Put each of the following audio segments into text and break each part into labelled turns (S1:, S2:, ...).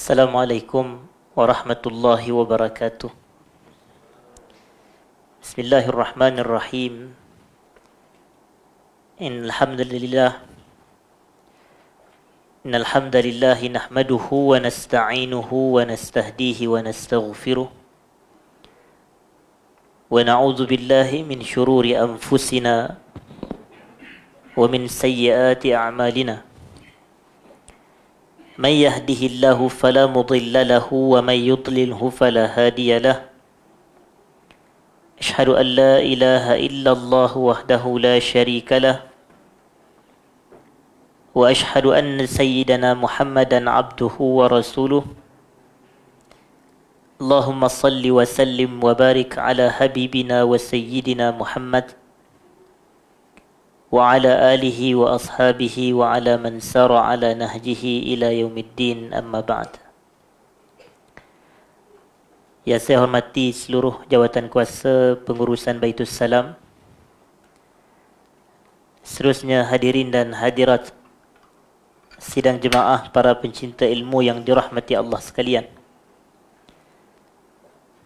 S1: Assalamualaikum warahmatullahi wabarakatuh. Bismillahirrahmanirrahim. Innal hamdalillah nahmaduhu wa nasta'inuhu wa nastahdihi wa nastaghfiruh. Wa na'udzu billahi min shururi anfusina wa min sayyiati a'malina. من يهده الله فلا مضل له ومن يضلله فلا هادي له أشهد أن لا إله إلا الله وحده لا شريك له وأشهد أن سيدنا محمدا عبده ورسوله اللهم صل وسلم وبارك على حبيبنا وسيدنا محمد وعلى آله وأصحابه وعلى من سار على نهجه إلى يوم الدين أما بعد. Ya, saya hormati seluruh jawatan kuasa pengurusan Baitus Salam, seterusnya hadirin dan hadirat sidang jemaah, para pencinta ilmu yang dirahmati Allah sekalian.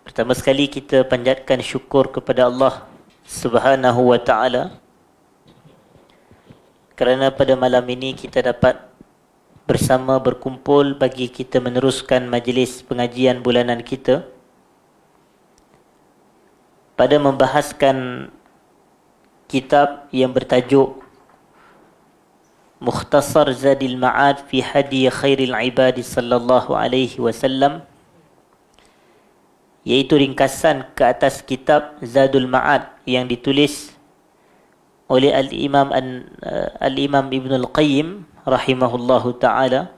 S1: Pertama sekali kita panjatkan syukur kepada Allah Subhanahu wa ta'ala kerana pada malam ini kita dapat bersama berkumpul bagi kita meneruskan majlis pengajian bulanan kita pada membahaskan kitab yang bertajuk Mukhtasar Zadil Ma'ad fi Hadi Khairil Ibadi sallallahu alaihi wasallam, iaitu ringkasan ke atas kitab Zadul Ma'ad yang ditulis oleh Al-Imam Ibn Al-Qayyim rahimahullahu ta'ala.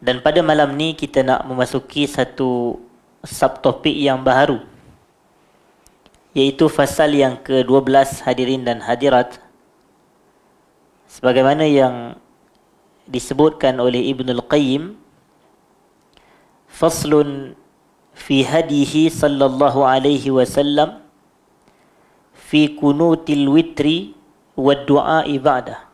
S1: Dan pada malam ni kita nak memasuki satu subtopik yang baru, iaitu fasal yang ke-12 hadirin dan hadirat. Sebagaimana yang disebutkan oleh Ibn Al-Qayyim, faslun fi hadihi sallallahu alaihi wasallam fi kunutil witri wa du'a ibadah.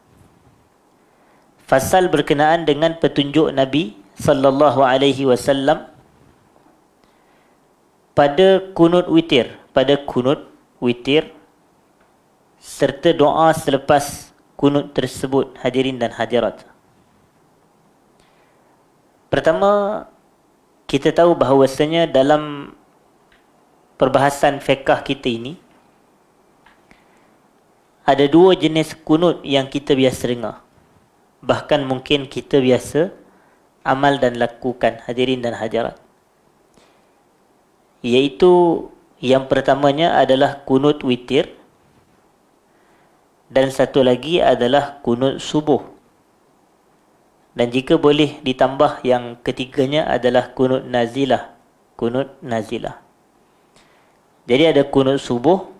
S1: Fasal berkenaan dengan petunjuk Nabi sallallahu alaihi wasallam pada kunut witir, serta doa selepas kunut tersebut, hadirin dan hadirat. Pertama, kita tahu bahawasanya dalam perbahasan fiqh kita ini ada dua jenis kunut yang kita biasa dengar, bahkan mungkin kita biasa amal dan lakukan, hadirin dan hadirat. Iaitu yang pertamanya adalah kunut witir, dan satu lagi adalah kunut subuh. Dan jika boleh ditambah, yang ketiganya adalah kunut nazilah. Jadi ada kunut subuh,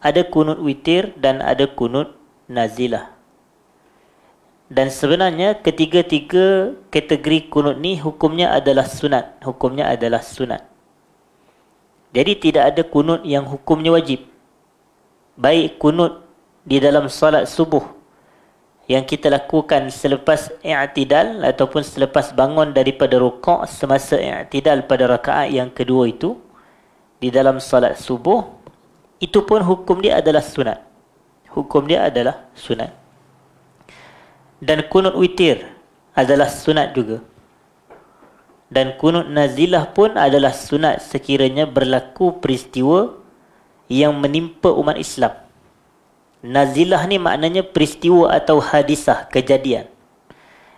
S1: ada kunut witir, dan ada kunut nazilah. Dan sebenarnya ketiga-tiga kategori kunut ni hukumnya adalah sunat. Jadi tidak ada kunut yang hukumnya wajib. Baik kunut di dalam solat subuh yang kita lakukan selepas i'tidal ataupun selepas bangun daripada rukuk semasa i'tidal pada rakaat yang kedua itu di dalam solat subuh, itu pun hukum dia adalah sunat. Dan kunut witir adalah sunat juga. Dan kunut nazilah pun adalah sunat sekiranya berlaku peristiwa yang menimpa umat Islam. Nazilah ni maknanya peristiwa atau hadisah, kejadian.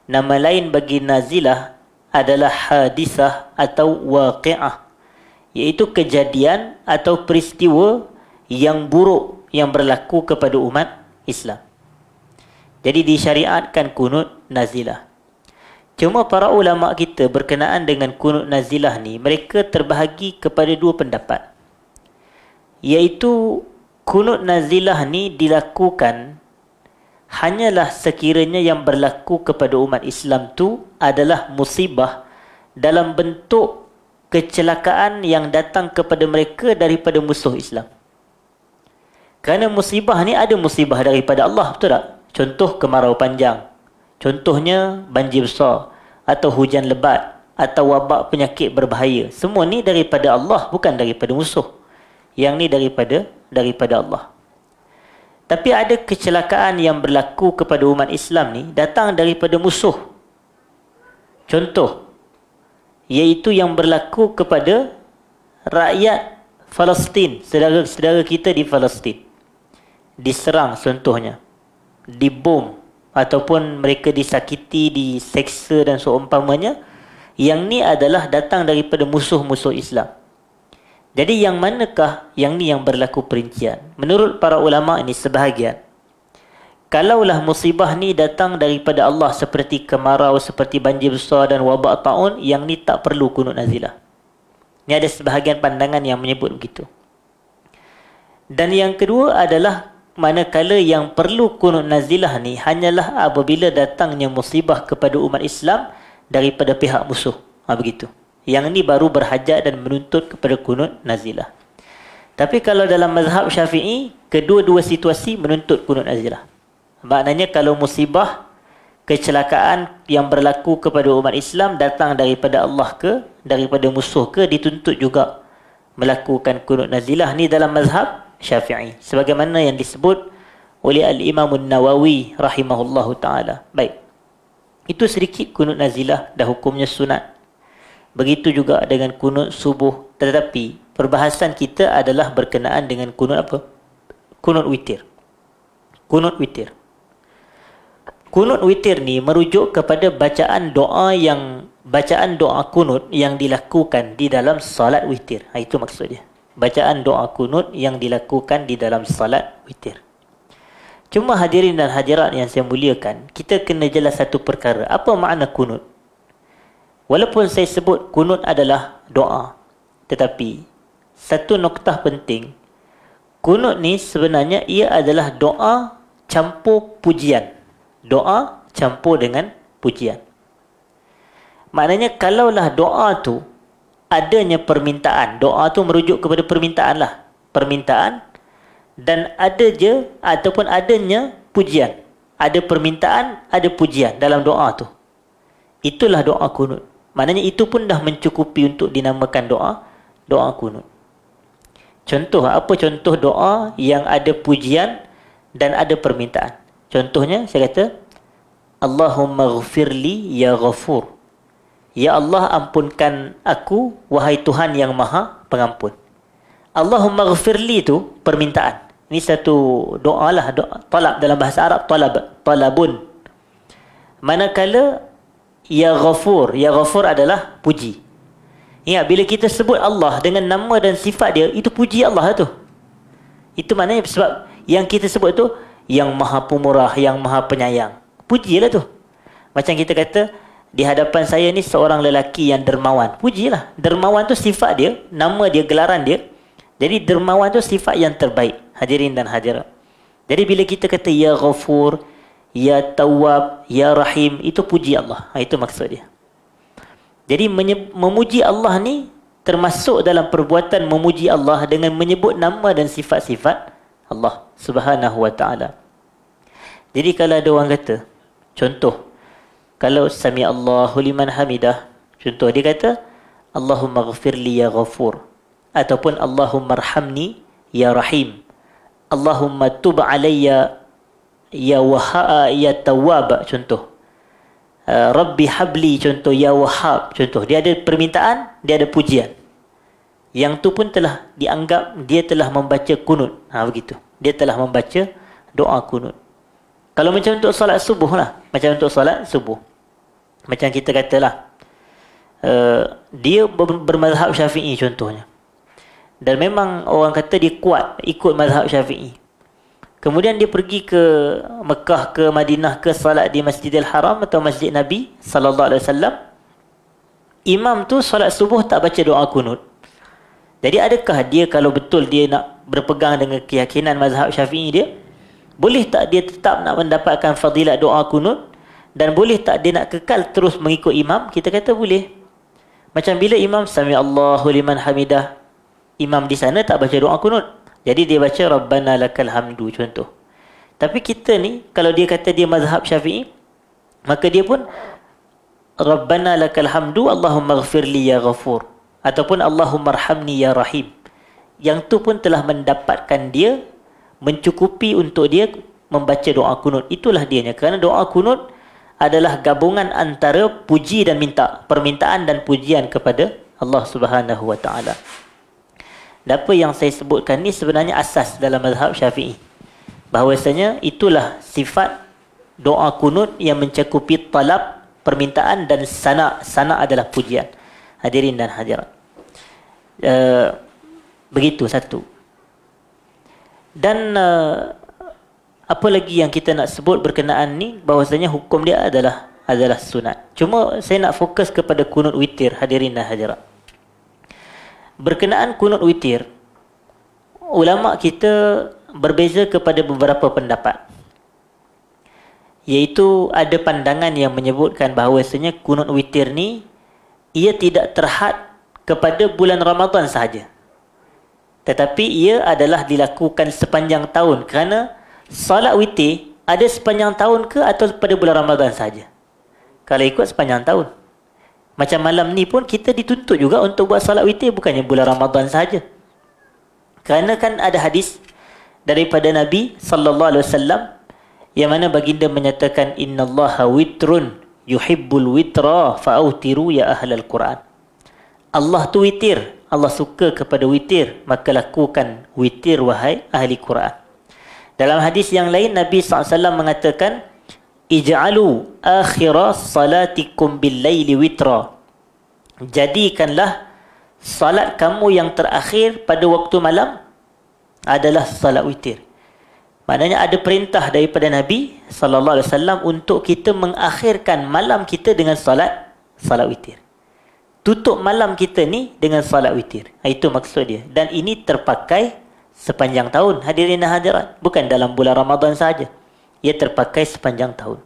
S1: Nama lain bagi nazilah adalah hadisah atau waqi'ah, iaitu kejadian atau peristiwa yang buruk yang berlaku kepada umat Islam. Jadi disyariatkan kunut nazilah. Cuma para ulama kita berkenaan dengan kunut nazilah ni, mereka terbahagi kepada dua pendapat. Iaitu kunut nazilah ni dilakukan hanyalah sekiranya yang berlaku kepada umat Islam tu adalah musibah dalam bentuk kecelakaan yang datang kepada mereka daripada musuh Islam. Kerana musibah ni ada musibah daripada Allah, betul tak? Contoh kemarau panjang, contohnya banjir besar, atau hujan lebat, atau wabak penyakit berbahaya. Semua ni daripada Allah, bukan daripada musuh. Yang ni daripada Allah. Tapi ada kecelakaan yang berlaku kepada umat Islam ni datang daripada musuh. Contoh, iaitu yang berlaku kepada rakyat Palestin, saudara-saudara kita di Palestin. Diserang contohnya, dibom, ataupun mereka disakiti, diseksa dan seumpamanya. Yang ni adalah datang daripada musuh-musuh Islam. Jadi yang manakah yang ni yang berlaku perincian? Menurut para ulama ini sebahagian. Kalaulah musibah ni datang daripada Allah seperti kemarau, seperti banjir besar dan wabak taun, yang ni tak perlu kunut nazilah. Ini ada sebahagian pandangan yang menyebut begitu. Dan yang kedua adalah manakala yang perlu kunut nazilah ni hanyalah apabila datangnya musibah kepada umat Islam daripada pihak musuh. Begitu. Yang ni baru berhajat dan menuntut kepada kunut nazilah. Tapi kalau dalam mazhab Syafi'i, kedua-dua situasi menuntut kunut nazilah. Maknanya kalau musibah, kecelakaan yang berlaku kepada umat Islam datang daripada Allah ke, daripada musuh ke, dituntut juga melakukan kunut nazilah. Ni dalam mazhab Syafi'i, sebagaimana yang disebut oleh Al-Imam Nawawi rahimahullahu ta'ala. Baik, itu sedikit kunut nazilah dan hukumnya sunat. Begitu juga dengan kunut subuh. Tetapi perbahasan kita adalah berkenaan dengan kunut apa? Kunut witir. Kunut witir. Kunut witir ni merujuk kepada bacaan doa kunut yang dilakukan di dalam salat witir. Itu maksudnya. Bacaan doa kunut yang dilakukan di dalam salat witir. Cuma hadirin dan hadirat yang saya muliakan, kita kena jelas satu perkara. Apa makna kunut? Walaupun saya sebut kunut adalah doa, tetapi satu noktah penting, kunut ni sebenarnya ia adalah doa campur pujian. Doa campur dengan pujian. Maknanya kalaulah doa tu adanya permintaan, doa tu merujuk kepada permintaan lah. Permintaan, dan ada je ataupun adanya pujian. Ada permintaan, ada pujian dalam doa tu. Itulah doa kunut. Maknanya itu pun dah mencukupi untuk dinamakan doa kunut. Contoh, apa contoh doa yang ada pujian dan ada permintaan? Contohnya saya kata, Allahumma ghafirli ya ghafur. Ya Allah, ampunkan aku, wahai Tuhan yang maha pengampun. Allahumma ghafirli itu permintaan. Ini satu doa lah, doa talab dalam bahasa Arab, talabun. Manakala ya ghafur adalah puji. Ingat, bila kita sebut Allah dengan nama dan sifat dia, itu puji Allah tu. Itu maknanya sebab yang kita sebut tu yang maha pemurah, yang maha penyayang. Pujilah tu. Macam kita kata, di hadapan saya ni seorang lelaki yang dermawan. Pujilah. Dermawan tu sifat dia, nama dia, gelaran dia. Jadi dermawan tu sifat yang terbaik. Hadirin dan hadirat. Jadi bila kita kata ya ghafur, ya tawwab, ya rahim, itu puji Allah. Itu maksud dia. Jadi memuji Allah ni termasuk dalam perbuatan memuji Allah dengan menyebut nama dan sifat-sifat Allah Subhanahu wa ta'ala. Jadi kalau ada orang kata, contoh, kalau sami Allahu liman hamidah, contoh dia kata Allahumma ghafirli ya ghafur, ataupun Allahumma arhamni ya rahim, Allahumma tub alayya ya tawwab, contoh. Rabbi habli, contoh. Ya wahab, contoh. Dia ada permintaan, dia ada pujian. Yang tu pun telah dianggap dia telah membaca kunut. Begitu. Dia telah membaca doa kunut. Kalau macam untuk solat subuh lah. Macam untuk solat subuh. Macam kita katalah, dia bermazhab Syafi'i contohnya. Dan memang orang kata dia kuat ikut mazhab Syafi'i. Kemudian dia pergi ke Mekah, ke Madinah, ke salat di Masjidil Haram atau Masjid Nabi sallallahu alaihi wasallam. Imam tu salat subuh tak baca doa kunut. Jadi adakah dia, kalau betul dia nak berpegang dengan keyakinan mazhab Syafi'i dia, boleh tak dia tetap nak mendapatkan fadilat doa kunut, dan boleh tak dia nak kekal terus mengikut imam? Kita kata boleh. Macam bila imam sami Allahu liman hamidah, imam di sana tak baca doa kunut. Jadi dia baca Rabbana lakal hamdu, contoh. Tapi kita ni, kalau dia kata dia mazhab Syafi'i, maka dia pun Rabbana lakal hamdu Allahumma ghafirli ya ghafur, ataupun Allahumma arhamni ya rahim. Yang tu pun telah mendapatkan dia, mencukupi untuk dia membaca doa kunut. Itulah dianya. Kerana doa kunut adalah gabungan antara puji dan minta, permintaan dan pujian kepada Allah Subhanahu wa taala. Dan apa yang saya sebutkan ni sebenarnya asas dalam mazhab Syafi'i. Bahawasanya itulah sifat doa kunut yang mencakupi talab, permintaan dan sana. Sana adalah pujian. Hadirin dan hadirat. Begitu satu. Dan apa lagi yang kita nak sebut berkenaan ni, bahawasanya hukum dia adalah sunat. Cuma saya nak fokus kepada kunut witir, hadirin dan hadirat. Berkenaan kunut witir, ulama kita berbeza kepada beberapa pendapat. Iaitu ada pandangan yang menyebutkan bahawasanya kunut witir ni ia tidak terhad kepada bulan Ramadan sahaja, tetapi ia adalah dilakukan sepanjang tahun. Kerana salat witir ada sepanjang tahun ke atau pada bulan Ramadan sahaja? Kalau ikut sepanjang tahun. Macam malam ni pun kita dituntut juga untuk buat salat witir, bukannya bulan Ramadan sahaja. Kerana kan ada hadis daripada Nabi sallallahu alaihi wasallam yang mana baginda menyatakan innallaha witrun yuhibbul witra fa'autiru ya ahlal Quran. Allah tu witir, Allah suka kepada witir, maka lakukan witir wahai ahli Quran. Dalam hadis yang lain Nabi SAW mengatakan ij'alu akhira salatikum bil laili witra. Jadikanlah salat kamu yang terakhir pada waktu malam adalah salat witir. Maknanya ada perintah daripada Nabi SAW untuk kita mengakhirkan malam kita dengan salat witir. Tutup malam kita ni dengan salat witir. Itu maksud dia. Dan ini terpakai sepanjang tahun, hadirin dan hadirat. Bukan dalam bulan Ramadan saja. Ia terpakai sepanjang tahun.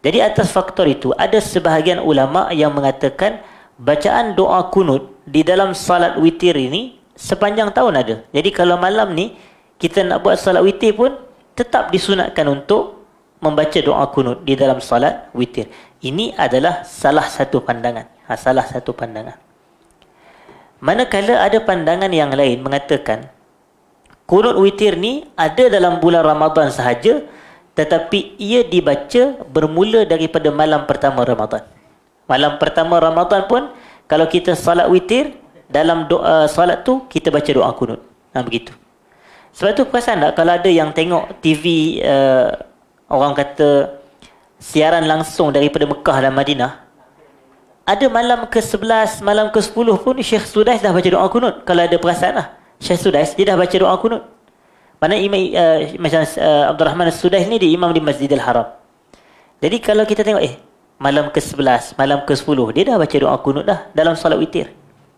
S1: Jadi atas faktor itu, ada sebahagian ulama yang mengatakan bacaan doa kunut di dalam salat witir ini sepanjang tahun ada. Jadi kalau malam ni kita nak buat salat witir pun tetap disunatkan untuk membaca doa kunut di dalam salat witir. Ini adalah salah satu pandangan. Salah satu pandangan. Manakala ada pandangan yang lain mengatakan kunut witir ni ada dalam bulan Ramadan sahaja, tetapi ia dibaca bermula daripada malam pertama Ramadan. Malam pertama Ramadan pun kalau kita salat witir, dalam doa salat tu kita baca doa kunut. Begitu. Sebab tu perasan tak kalau ada yang tengok TV orang kata siaran langsung daripada Mekah dan Madinah, ada malam ke-11, malam ke-10 pun Syekh Sudais dah baca doa kunut. Kalau ada perasan lah, Syekh Sudais dia dah baca doa kunut. Mana macam Abdul Rahman Sudais ni dia imam di Masjidil Haram. Jadi kalau kita tengok malam ke-11, malam ke-10 dia dah baca doa kunut dah dalam salat witir.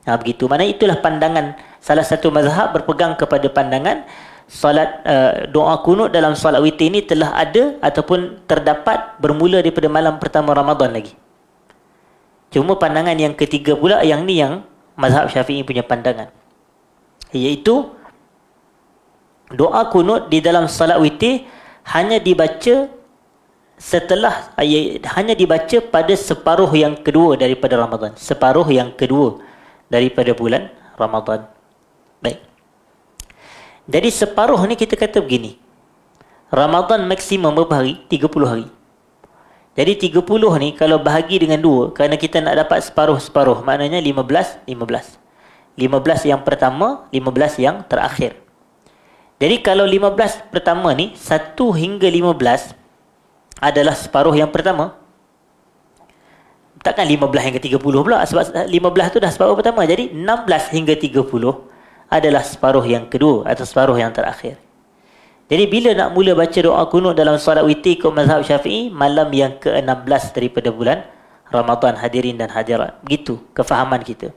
S1: Begitu. Mana itulah pandangan salah satu mazhab berpegang kepada pandangan salat doa kunut dalam salat witir ini telah ada ataupun terdapat bermula daripada malam pertama Ramadan lagi. Cuma pandangan yang ketiga pula, yang ni yang mazhab Syafi'i punya pandangan, iaitu doa kunut di dalam salat witir hanya dibaca hanya dibaca pada separuh yang kedua daripada Ramadan. Separuh yang kedua daripada bulan Ramadan. Baik. Jadi separuh ni kita kata begini. Ramadan maksimum berapa hari? 30 hari. Jadi 30 ni kalau bahagi dengan 2, kerana kita nak dapat separuh-separuh, maknanya 15. 15 yang pertama, 15 yang terakhir. Jadi kalau 15 pertama ni 1 hingga 15 adalah separuh yang pertama. Takkan 15 hingga 30 pula, sebab 15 tu dah separuh pertama. Jadi 16 hingga 30 adalah separuh yang kedua atau separuh yang terakhir. Jadi bila nak mula baca doa kunut dalam solat witir ikut mazhab Syafi'i, malam yang ke-16 daripada bulan Ramadan, hadirin dan hadirat. Begitu kefahaman kita.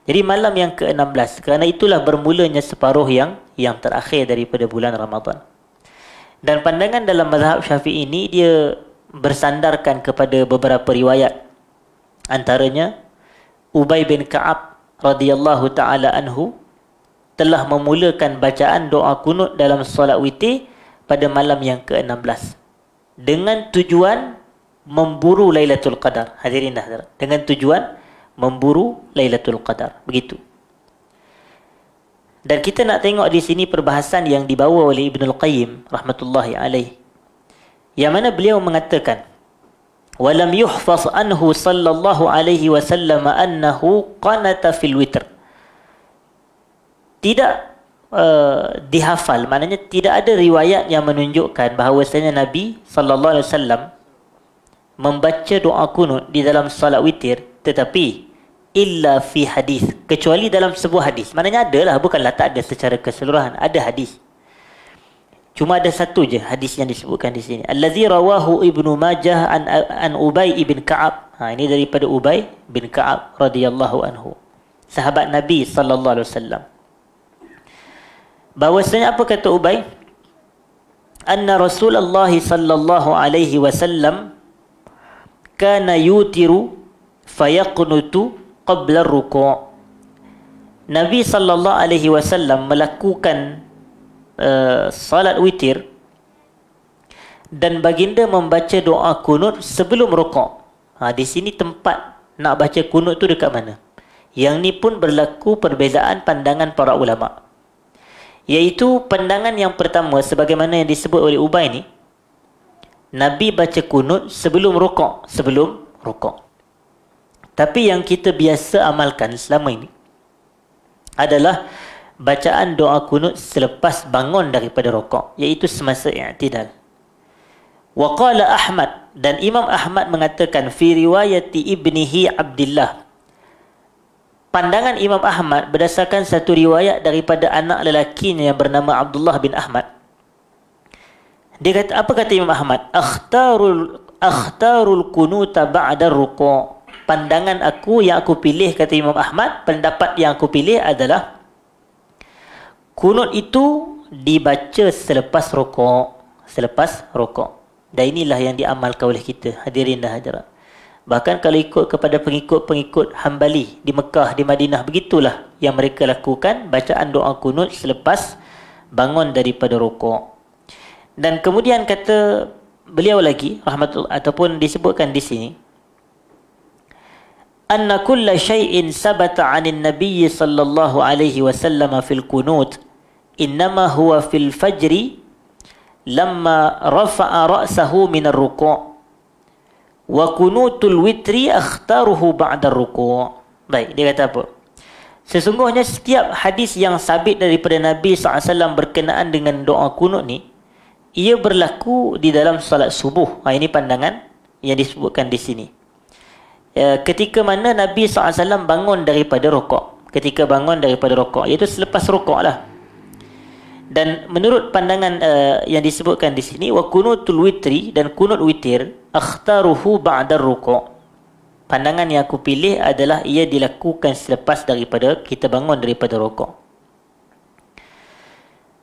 S1: Jadi malam yang ke-16, kerana itulah bermulanya separuh yang terakhir daripada bulan Ramadan. Dan pandangan dalam mazhab Syafi'i ini dia bersandarkan kepada beberapa riwayat. Antaranya Ubay bin Ka'ab radhiyallahu taala anhu telah memulakan bacaan doa kunut dalam solat witir pada malam yang ke-16 dengan tujuan memburu Lailatul Qadar. Hadirin dah, dengan tujuan memburu Lailatul Qadar. Begitu. Dan kita nak tengok di sini perbahasan yang dibawa oleh Ibnul Qayyim rahmatullahi alaih. Yang mana beliau mengatakan, "Walam yuhfaz anhu sallallahu alaihi wasallam annahu qanata fil witr." Tidak dihafal, maknanya tidak ada riwayat yang menunjukkan bahawasanya Nabi sallallahu alaihi wasallam membaca doa kunut di dalam salat witir, tetapi illa fi hadis, kecuali dalam sebuah hadis. Maknanya adalah, bukanlah tak ada secara keseluruhan, ada hadis. Cuma ada satu je hadis yang disebutkan di sini. Allazi rawahu Ibnu Majah an Ubay ibn Ka'ab. Ini daripada Ubay bin Ka'ab radhiyallahu anhu, sahabat Nabi sallallahu alaihi wasallam. Bahwasanya apa kata Ubay? Anna Rasulullah sallallahu alaihi wasallam kana yutiru fayaqnutu qabla ruku'. Nabi sallallahu alaihi wasallam melakukan salat witir dan baginda membaca doa kunut sebelum rukuk. Di sini tempat nak baca kunut tu dekat mana? Yang ni pun berlaku perbezaan pandangan para ulama. Iaitu pandangan yang pertama, sebagaimana yang disebut oleh Ubay ni, Nabi baca kunut sebelum rukuk, Tapi yang kita biasa amalkan selama ini adalah bacaan doa kunut selepas bangun daripada rukuk, iaitu semasa i'tidal. Wa qala Ahmad, dan Imam Ahmad mengatakan fi riwayati ibnihi Abdullah. Pandangan Imam Ahmad berdasarkan satu riwayat daripada anak lelakinya yang bernama Abdullah bin Ahmad. Dia kata, apa kata Imam Ahmad? Akhtarul kunuta ba'da ruku'. Pandangan aku yang aku pilih, kata Imam Ahmad, pendapat yang aku pilih adalah kunut itu dibaca selepas rukuk. Dan inilah yang diamalkan oleh kita, hadirin dan hadirat. Bahkan kalau ikut kepada pengikut-pengikut Hambali di Mekah, di Madinah, begitulah yang mereka lakukan, bacaan doa kunut selepas bangun daripada rukuk. Dan kemudian kata beliau lagi, rahmatullah, ataupun disebutkan di sini, anna kulla syai'in sabata 'anil nabiy sallallahu alaihi wasallam fil qunut innama huwa fil fajri lamma rafa'a ra'sahu min ar-ruku'. Wa kunutul witri akhtaruhu ba'da ruku'. Baik, dia kata apa? Sesungguhnya setiap hadis yang sabit daripada Nabi SAW berkenaan dengan doa kunut ni, ia berlaku di dalam salat subuh. Ini pandangan yang disebutkan di sini. Ketika mana Nabi SAW bangun daripada rukuk. Ketika bangun daripada rukuk, iaitu selepas rukuk lah. Dan menurut pandangan yang disebutkan di sini, wa kunutul witri, dan kunut witir, akhtaruhu ba'da ruku'. Pandangan yang aku pilih adalah ia dilakukan selepas daripada kita bangun daripada rukuk.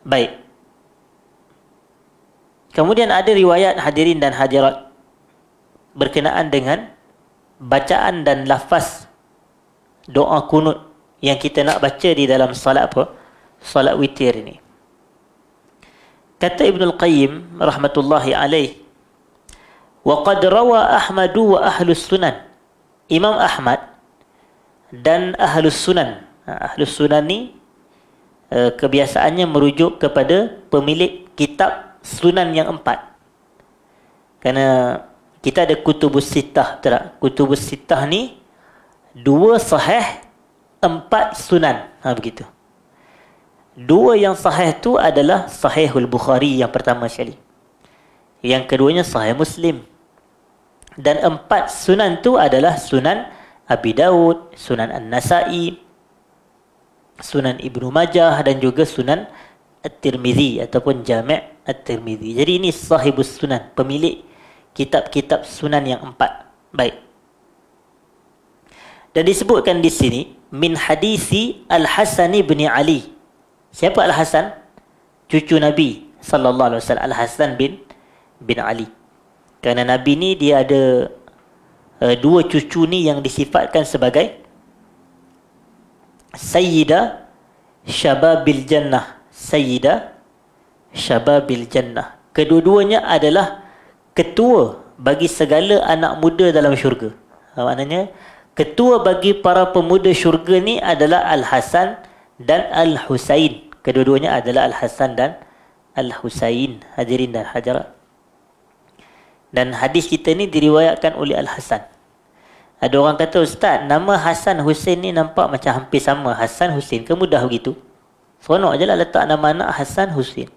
S1: Baik. Kemudian ada riwayat, hadirin dan hadirat, berkenaan dengan bacaan dan lafaz doa kunut yang kita nak baca di dalam salat apa? Salat witir ini. Kata Ibnul Qayyim rahmatullahi alaih, wa qad rawa Ahmadu wa ahlus sunan. Imam Ahmad dan ahlus sunan. Ahlus sunan ni kebiasaannya merujuk kepada pemilik kitab sunan yang 4. Kerana kita ada kutubus sittah, betul tak? Kutubus sittah ni 2 sahih, 4 sunan. Begitu. 2 yang sahih tu adalah Sahihul Bukhari yang pertama sekali. Yang keduanya Sahih Muslim. Dan 4 sunan tu adalah Sunan Abi Daud, Sunan An-Nasai, Sunan Ibnu Majah, dan juga Sunan At-Tirmizi ataupun Jami' At-Tirmizi. Jadi ini Sahibus Sunan, pemilik kitab-kitab sunan yang 4. Baik. Dan disebutkan di sini min hadisi Al-Hasan bin Ali. Siapa Al-Hasan? Cucu Nabi sallallahu alaihi wasallam, Al-Hasan bin Ali. Kerana Nabi ni dia ada 2 cucu ni yang disifatkan sebagai Sayyida Syababil Jannah. Sayyida Syababil Jannah. Kedua-duanya adalah ketua bagi segala anak muda dalam syurga. Maknanya ketua bagi para pemuda syurga ni adalah Al-Hasan dan Al-Husain. Kedua-duanya adalah Al-Hasan dan Al-Husain. Hadirin dan hadirat. Dan hadis kita ni diriwayatkan oleh Al-Hasan. Ada orang kata, Ustaz, nama Hasan Husain ni nampak macam hampir sama. Hasan Husain ke mudah begitu? Seronok je lah letak nama anak Hasan Husain.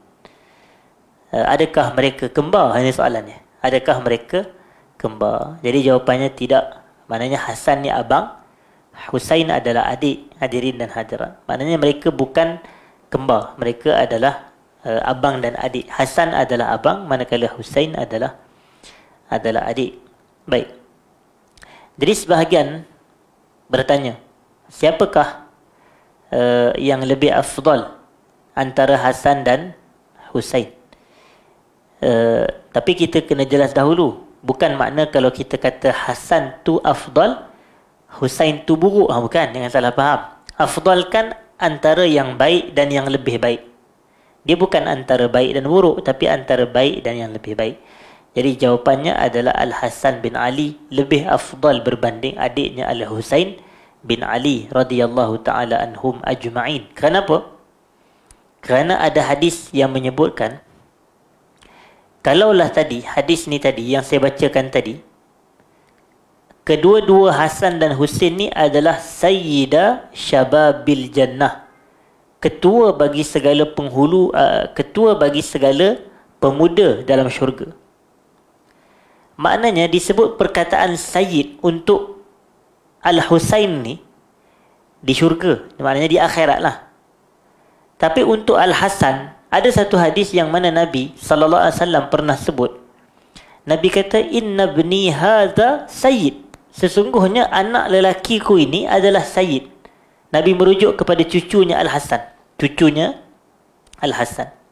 S1: Adakah mereka kembar? Ini soalannya. Adakah mereka kembar? Jadi jawapannya tidak. Maknanya Hasan ni abang, Husain adalah adik. Hadirin dan hadirat. Maknanya mereka bukan kembar. Mereka adalah abang dan adik. Hasan adalah abang, manakala Husain adalah adik. Baik. Jadi sebahagian bertanya, siapakah yang lebih afdal antara Hasan dan Husain? Tapi kita kena jelas dahulu. Bukan makna kalau kita kata Hasan tu afdal, Husain tu buruk. Bukan, jangan salah faham. Afdal kan antara yang baik dan yang lebih baik. Dia bukan antara baik dan buruk, tapi antara baik dan yang lebih baik. Jadi jawapannya adalah Al-Hasan bin Ali lebih afdal berbanding adiknya Al-Husain bin Ali radhiyallahu ta'ala anhum ajma'in. Kenapa? Kerana ada hadis yang menyebutkan, kalaulah tadi, hadis ni tadi yang saya bacakan tadi, kedua-dua Hasan dan Husain ni adalah Sayyida Syababil Jannah. Ketua bagi segala penghulu, ketua bagi segala pemuda dalam syurga. Maknanya disebut perkataan Sayyid untuk Al-Husain ni di syurga. Maknanya di akhirat lah. Tapi untuk Al-Hasan, ada satu hadis yang mana Nabi SAW pernah sebut. Nabi kata, Inna bni hadha Sayyid. Sesungguhnya anak lelakiku ini adalah Sayyid. Nabi merujuk kepada cucunya Al-Hasan. Cucunya Al-Hasan.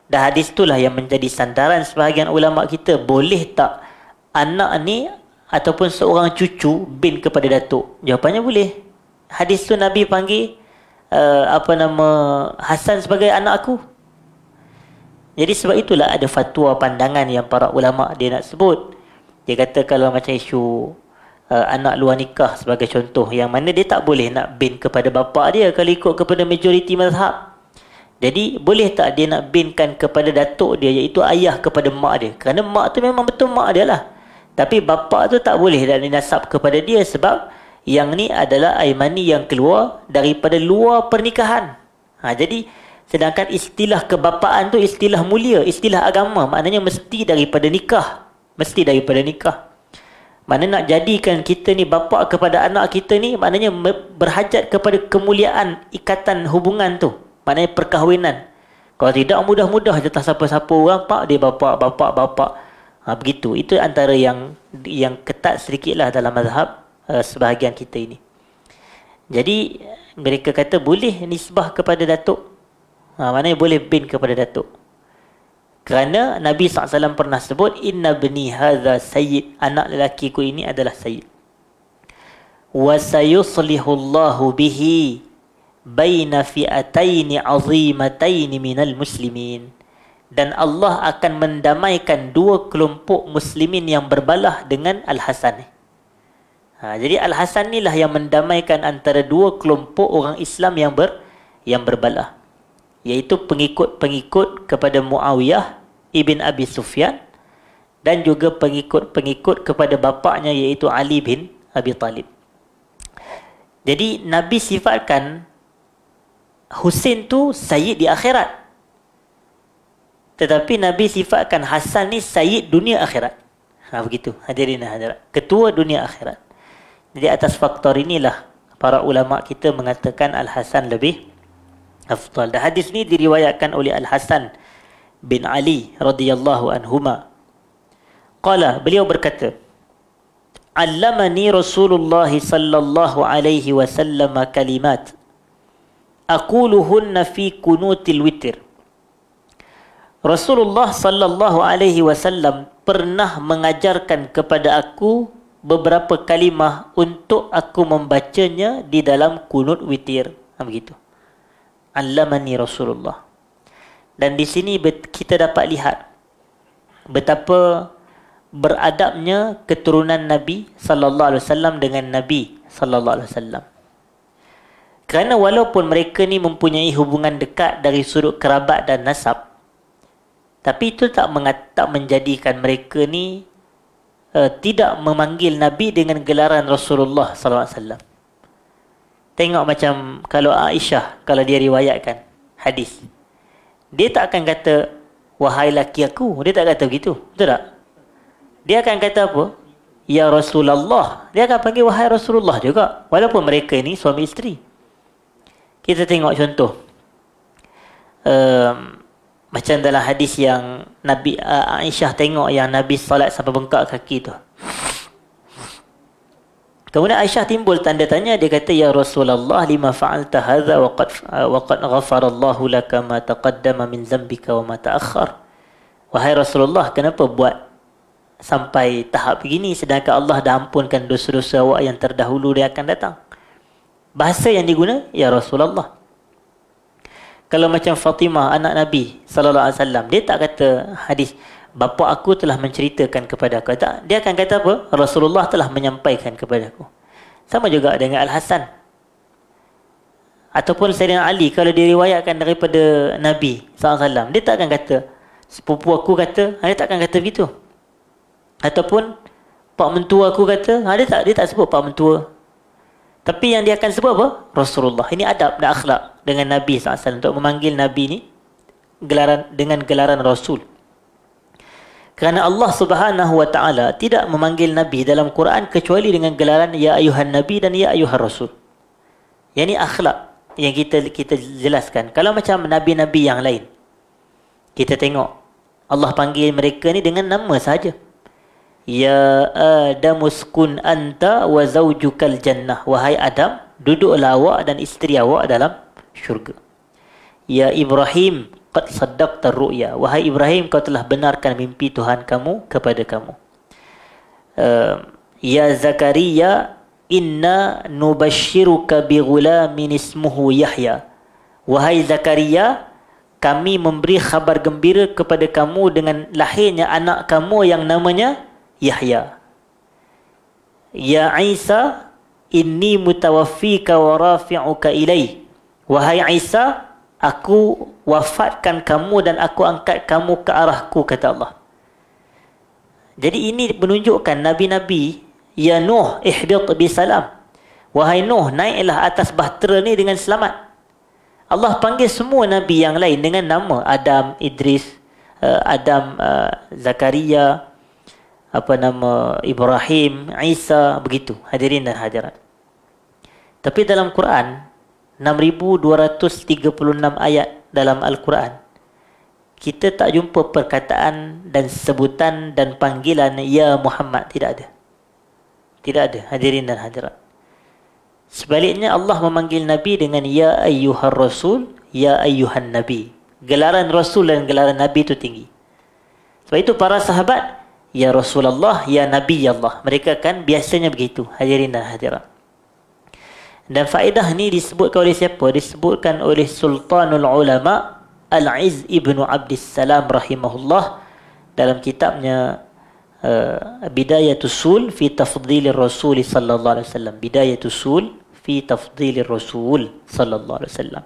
S1: Dan hadis itulah yang menjadi sandaran sebahagian ulama kita. Boleh tak anak ni ataupun seorang cucu bin kepada datuk? Jawapannya boleh. Hadis tu Nabi panggil Hasan sebagai anak aku. Jadi sebab itulah ada fatwa pandangan yang para ulama dia nak sebut. Dia kata kalau macam isu anak luar nikah sebagai contoh, yang mana dia tak boleh nak bin kepada bapa dia kalau ikut kepada majoriti mazhab. Jadi boleh tak dia nak binkan kepada datuk dia, iaitu ayah kepada mak dia? Kerana mak tu memang betul mak dia lah. Tapi bapa tu tak boleh dan dinasab kepada dia, sebab yang ni adalah air mani yang keluar daripada luar pernikahan. Jadi sedangkan istilah kebapaan tu istilah mulia, istilah agama. Maknanya mesti daripada nikah. Mesti daripada nikah. Mana nak jadikan kita ni bapa kepada anak kita ni, maknanya berhajat kepada kemuliaan ikatan hubungan tu. Maknanya perkahwinan. Kalau tidak, mudah-mudah je tak siapa-siapa orang, pak dia bapa. Begitu. Itu antara yang ketat sedikitlah dalam mazhab sebahagian kita ini. Jadi mereka kata boleh nisbah kepada datuk. Maknanya boleh bin kepada datuk. Kerana Nabi SAW pernah sebut, Inna bni hadha Sayyid. Anak lelakiku ini adalah Sayyid. Wa sayuslihullahu bihi baina fi'ataini azimataini minal muslimin. Dan Allah akan mendamaikan dua kelompok muslimin yang berbalah dengan Al-Hasan. Jadi Al-Hasan inilah yang mendamaikan antara dua kelompok orang Islam yang berbalah, iaitu pengikut-pengikut kepada Muawiyah ibn Abi Sufyan dan juga pengikut-pengikut kepada bapaknya, iaitu Ali bin Abi Talib. Jadi Nabi sifatkan Husain tu Sayyid di akhirat, tetapi Nabi sifatkan Hasan ni Sayyid dunia akhirat. Begitu hadirin hadirat, ketua dunia akhirat. Jadi atas faktor inilah para ulama kita mengatakan Al-Hasan lebih afdal. Dan hadis ni diriwayatkan oleh Al-Hasan bin Ali radhiyallahu anhuma. Qala, beliau berkata, Allamani Rasulullah sallallahu alaihi wasallam kalimat aquluhunna fi kunutil witir. Rasulullah sallallahu alaihi wasallam pernah mengajarkan kepada aku beberapa kalimah untuk aku membacanya di dalam kunut witir. Begitu. Allamani Rasulullah. Dan di sini kita dapat lihat betapa beradabnya keturunan Nabi sallallahu alaihi wasallam dengan Nabi sallallahu alaihi wasallam. Kerana walaupun mereka ni mempunyai hubungan dekat dari sudut kerabat dan nasab, tapi itu tak menjadikan mereka ni tidak memanggil Nabi dengan gelaran Rasulullah sallallahu alaihi wasallam. Tengok macam kalau Aisyah, kalau dia riwayatkan hadis, dia tak akan kata wahai laki aku, dia tak kata begitu, betul tak? Dia akan kata apa? Ya Rasulullah. Dia akan panggil wahai Rasulullah juga, walaupun mereka ni suami isteri. Kita tengok contoh macam dalam hadis yang Nabi Aisyah tengok yang Nabi salat sampai bengkak kaki tu. Kemudian Aisyah timbul tanda tanya, dia kata ya Rasulullah lima fa'alta hadza wa qad ghafara Allahu laka ma taqaddama min dhanbika wa ma ta'akhkhar. Wahai Rasulullah, kenapa buat sampai tahap begini sedangkan Allah dah ampunkan dosa-dosa awak yang terdahulu dan akan datang? Bahasa yang diguna ya Rasulullah. Kalau macam Fatimah anak Nabi sallallahu alaihi wasallam, dia tak kata hadis bapa aku telah menceritakan kepada aku. Tak, dia akan kata apa? Rasulullah telah menyampaikan kepada aku. Sama juga dengan Al-Hasan. Ataupun Sayyidina Ali, kalau diriwayatkan daripada Nabi SAW, dia tak akan kata sepupu aku kata, dia tak akan kata begitu. Ataupun pak mentua aku kata, dia tak sebut pak mentua. Tapi yang dia akan sebut apa? Rasulullah. Ini adab dan akhlak dengan Nabi SAW untuk memanggil Nabi ni dengan gelaran Rasul. Kerana Allah Subhanahu wa taala tidak memanggil Nabi dalam Quran kecuali dengan gelaran ya ayuhan Nabi dan ya ayuhan Rasul. Yang ini akhlak yang kita jelaskan. Kalau macam nabi-nabi yang lain, kita tengok Allah panggil mereka ni dengan nama saja. Ya Adam uskun anta wa zawjukal jannah. Wahai Adam, duduklah awak dan isteri awak dalam syurga. Ya Ibrahim, qad saddaqta ru'ya. Wahai Ibrahim, kau telah benarkan mimpi Tuhan kamu kepada kamu. Ya Zakaria, inna nubashiruka bi ghulamin ismuhu Yahya. Wahai Zakaria, kami memberi khabar gembira kepada kamu dengan lahirnya anak kamu yang namanya Yahya. Ya Isa, inni mutawaffika wa rafi'uka ilai. Wahai Isa, aku wafatkan kamu dan aku angkat kamu ke arahku, kata Allah. Jadi ini menunjukkan Nabi-Nabi. Ya Nuh, ihbit bisalam. Wahai Nuh, naiklah atas bahtera ni dengan selamat. Allah panggil semua Nabi yang lain dengan nama. Adam, Idris, Zakaria, Ibrahim, Isa, begitu. Hadirin dan hadirat. Tapi dalam Quran, 6,236 ayat dalam Al-Quran, kita tak jumpa perkataan dan sebutan dan panggilan Ya Muhammad. Tidak ada. Tidak ada, hadirin dan hadirat. Sebaliknya Allah memanggil Nabi dengan Ya Ayyuhar Rasul, Ya Ayyuhan Nabi. Gelaran Rasul dan gelaran Nabi itu tinggi. Sebab itu para sahabat, Ya Rasulullah, Ya Nabi Allah. Mereka kan biasanya begitu, hadirin dan hadirat. Dan faedah ni disebutkan oleh siapa? Disebutkan oleh Sultanul Ulama Al-Izz ibnu Abdissalam rahimahullah dalam kitabnya Bidayatul Sul fi Tafdhilir Rasul sallallahu alaihi wasallam. Bidayatul Sul fi Tafdhilir Rasul sallallahu alaihi wasallam.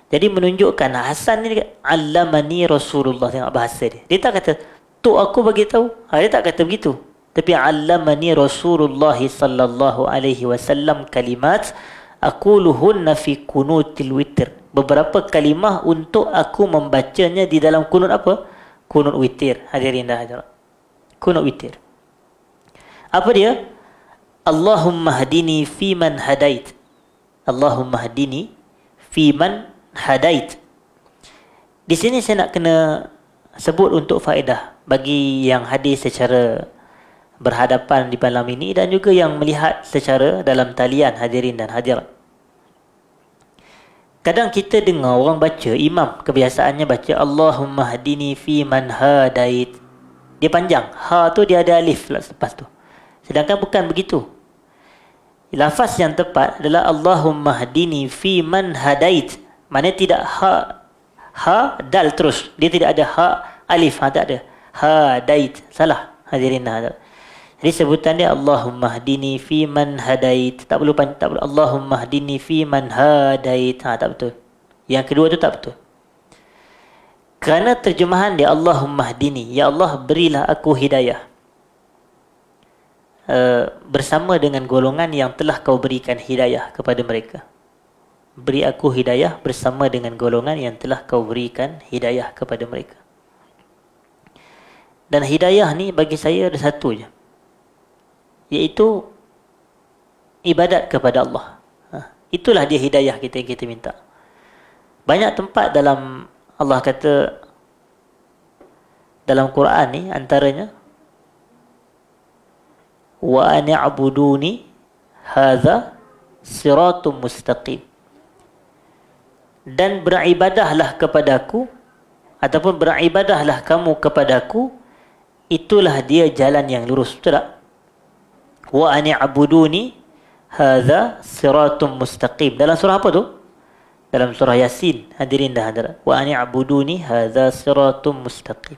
S1: Jadi menunjukkan Hasan ni allamani Rasulullah. Tengok bahasa dia. Dia tak kata tu aku bagi tahu. Dia tak kata begitu. Tapi allamani Rasulullah sallallahu alaihi wasallam kalimat aquluhunna fi kunutil witr. Beberapa kalimah untuk aku membacanya di dalam kunut apa? Kunut witir. Hadirin dan hadirat. Kunut witir. Apa dia? Allahumma hadini fi man hadait. Allahumma hadini fi man hadait. Di sini saya nak kena sebut untuk faedah bagi yang hadir secara berhadapan di malam ini dan juga yang melihat secara dalam talian, hadirin dan hadirat. Kadang kita dengar orang baca, imam kebiasaannya baca Allahumma hadini fi man hadait. Dia panjang. Ha tu dia ada alif lepas tu. Sedangkan bukan begitu. Lafaz yang tepat adalah Allahumma hadini fi man hadait. Maksudnya tidak ha dal terus. Dia tidak ada ha alif, tak ada. Hadait. Salah. Hadirin hadirat. Jadi sebutan dia Allahumma hdini fi man hadait. Tak perlu Allahumma hdini fi man hadait. Tak betul. Yang kedua tu tak betul. Kerana terjemahan dia Allahumma hdini, ya Allah berilah aku hidayah. Bersama dengan golongan yang telah kau berikan hidayah kepada mereka. Beri aku hidayah bersama dengan golongan yang telah kau berikan hidayah kepada mereka. Dan hidayah ni bagi saya ada satu je, iaitu ibadat kepada Allah. Itulah dia hidayah kita yang kita minta. Banyak tempat dalam Allah kata dalam Quran ni, antaranya wa ani'buduni hadza siratum mustaqim, dan beribadahlah kepadaku ataupun beribadahlah kamu kepadaku, itulah dia jalan yang lurus. Betul tak? Wa ani'buduni hadza siratum mustaqim. Dalam surah apa tu? Dalam surah Yasin. Hadirin dah hadirat. Wa ani'buduni hadza siratum mustaqim.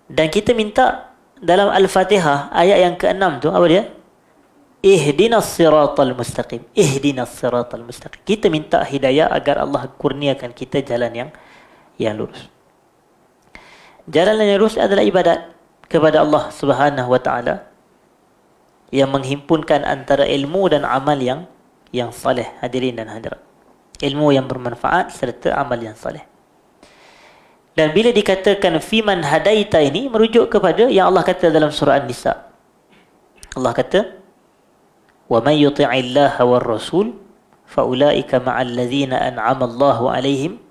S1: Dan kita minta dalam Al-Fatihah ayat yang ke-6 tu apa dia? Ihdinas siratal mustaqim. Ihdinas siratal mustaqim. Kita minta hidayah agar Allah kurniakan kita jalan yang lurus. Jalan yang lurus adalah ibadat kepada Allah Subhanahu wa taala yang menghimpunkan antara ilmu dan amal yang saleh. Hadirin dan hadirat. Ilmu yang bermanfaat serta amal yang saleh. Dan bila dikatakan fiman hadaita ini merujuk kepada yang Allah kata dalam surah An-Nisa. Allah kata, "Wa may yuti'illaha war rasul fa ulaika ma'al ladzina an'ama Allahu 'alaihim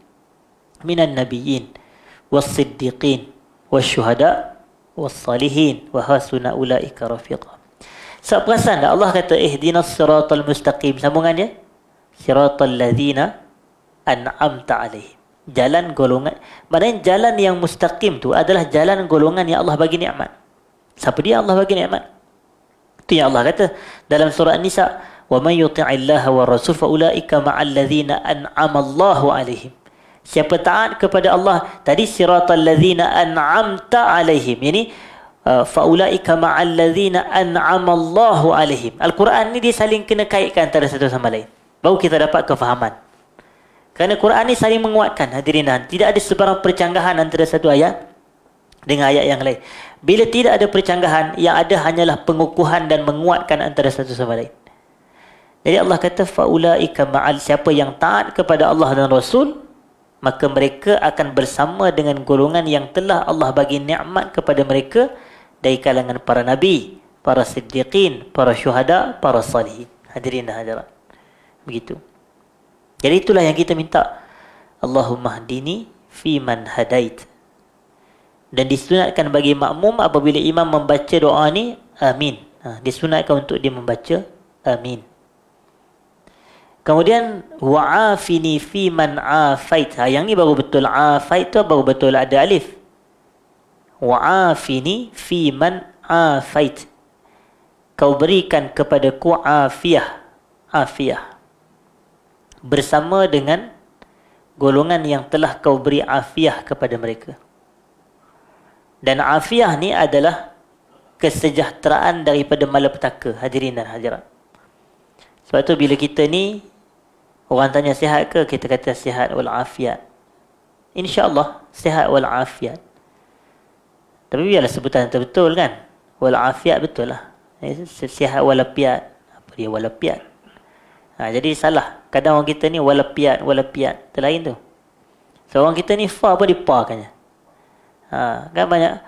S1: minan nabiyyin was-siddiqin wasyuhada was-salihin wa hasuna ulaika rafiqa." Sebab perasan tak Allah kata ihdinas siratal mustaqim, sambungannya siratal ladzina an'amta 'alaihim. Jalan golongan, maknanya jalan yang mustaqim tu adalah jalan golongan yang Allah bagi nikmat. Siapa dia Allah bagi nikmat? Itu yang Allah kata dalam surah An-Nisa, "Wa may yuti'illaha war rasul fa ulaika ma'al ladzina an'ama Allahu 'alaihim." Siapa taat kepada Allah, tadi siratal ladzina an'amta 'alaihim, yani fa ulaika ma'al ladzina an'ama Allahu 'alaihim. Al-Quran ni dia saling kena kaitkan antara satu sama lain, baru kita dapat kefahaman. Kerana Quran ni saling menguatkan, hadirin. Tidak ada sebarang percanggahan antara satu ayat dengan ayat yang lain. Bila tidak ada percanggahan, yang ada hanyalah pengukuhan dan menguatkan antara satu sama lain. Jadi Allah kata faulaika ma'al, siapa yang taat kepada Allah dan Rasul, maka mereka akan bersama dengan golongan yang telah Allah bagi nikmat kepada mereka dari kalangan para nabi, para siddiqin, para syuhada, para salihin. Hadirin dan hadirat. Begitu. Jadi itulah yang kita minta. Allahumma hdini fi man hadait. Dan disunatkan bagi makmum apabila imam membaca doa ni, amin. Disunatkan untuk dia membaca amin. Kemudian wa'afini fi man afait. Yang ni baru betul afait tu, baru betul ada alif. Wa'afini fi man afait. Kau berikan kepadaku afiah. Afiah. Bersama dengan golongan yang telah kau beri afiah kepada mereka. Dan afiah ni adalah kesejahteraan daripada malapetaka. Hadirin dan hadirat. Sebab tu bila kita ni, orang tanya sihat ke, kita kata sihat wal afiat. InsyaAllah sihat wal afiat. Tapi biarlah sebutan betul kan. Wal afiat betul lah. Sihat wal afiat. Apa dia wal afiat? Jadi salah. Kadang orang kita ni walapiat. Terlain tu. So orang kita ni fa apa dipakannya. Kan banyak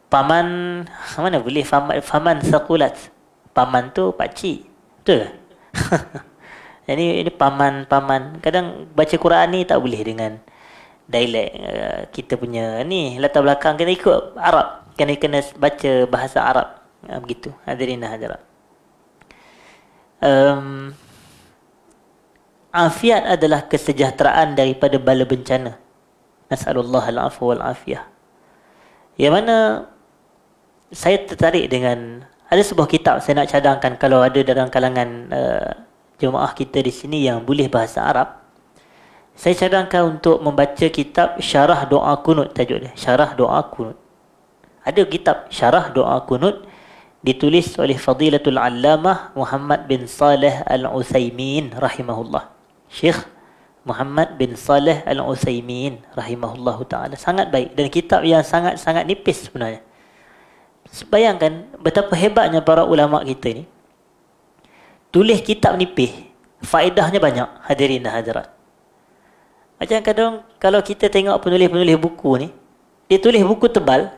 S1: paman, mana boleh faman sakulat. Paman tu pakcik. Betul ke? Jadi ini paman. Kadang baca Quran ni tak boleh dengan dialek kita punya ni, latar belakang kena ikut Arab. Kena baca bahasa Arab. Begitu. Hadirin dan hadirat. Afiat adalah kesejahteraan daripada bala bencana. Nas'alullah al-afwa wal-afiyah. Yang mana saya tertarik dengan, ada sebuah kitab saya nak cadangkan kalau ada dalam kalangan jemaah kita di sini yang boleh bahasa Arab. Saya cadangkan untuk membaca kitab Syarah Doa Kunut, tajuk dia. Syarah Doa Kunut. Ada kitab syarah doa kunut ditulis oleh Fadilatul Allamah Muhammad bin Saleh Al-Utsaimin rahimahullah. Syekh Muhammad bin Saleh Al-Utsaimin rahimahullahu taala, sangat baik dan kitab yang sangat-sangat nipis sebenarnya. Bayangkan betapa hebatnya para ulama kita ni. Tulis kitab nipis, faedahnya banyak, hadirin dan hadirat. Macam kadang kalau kita tengok penulis-penulis buku ni, dia tulis buku tebal,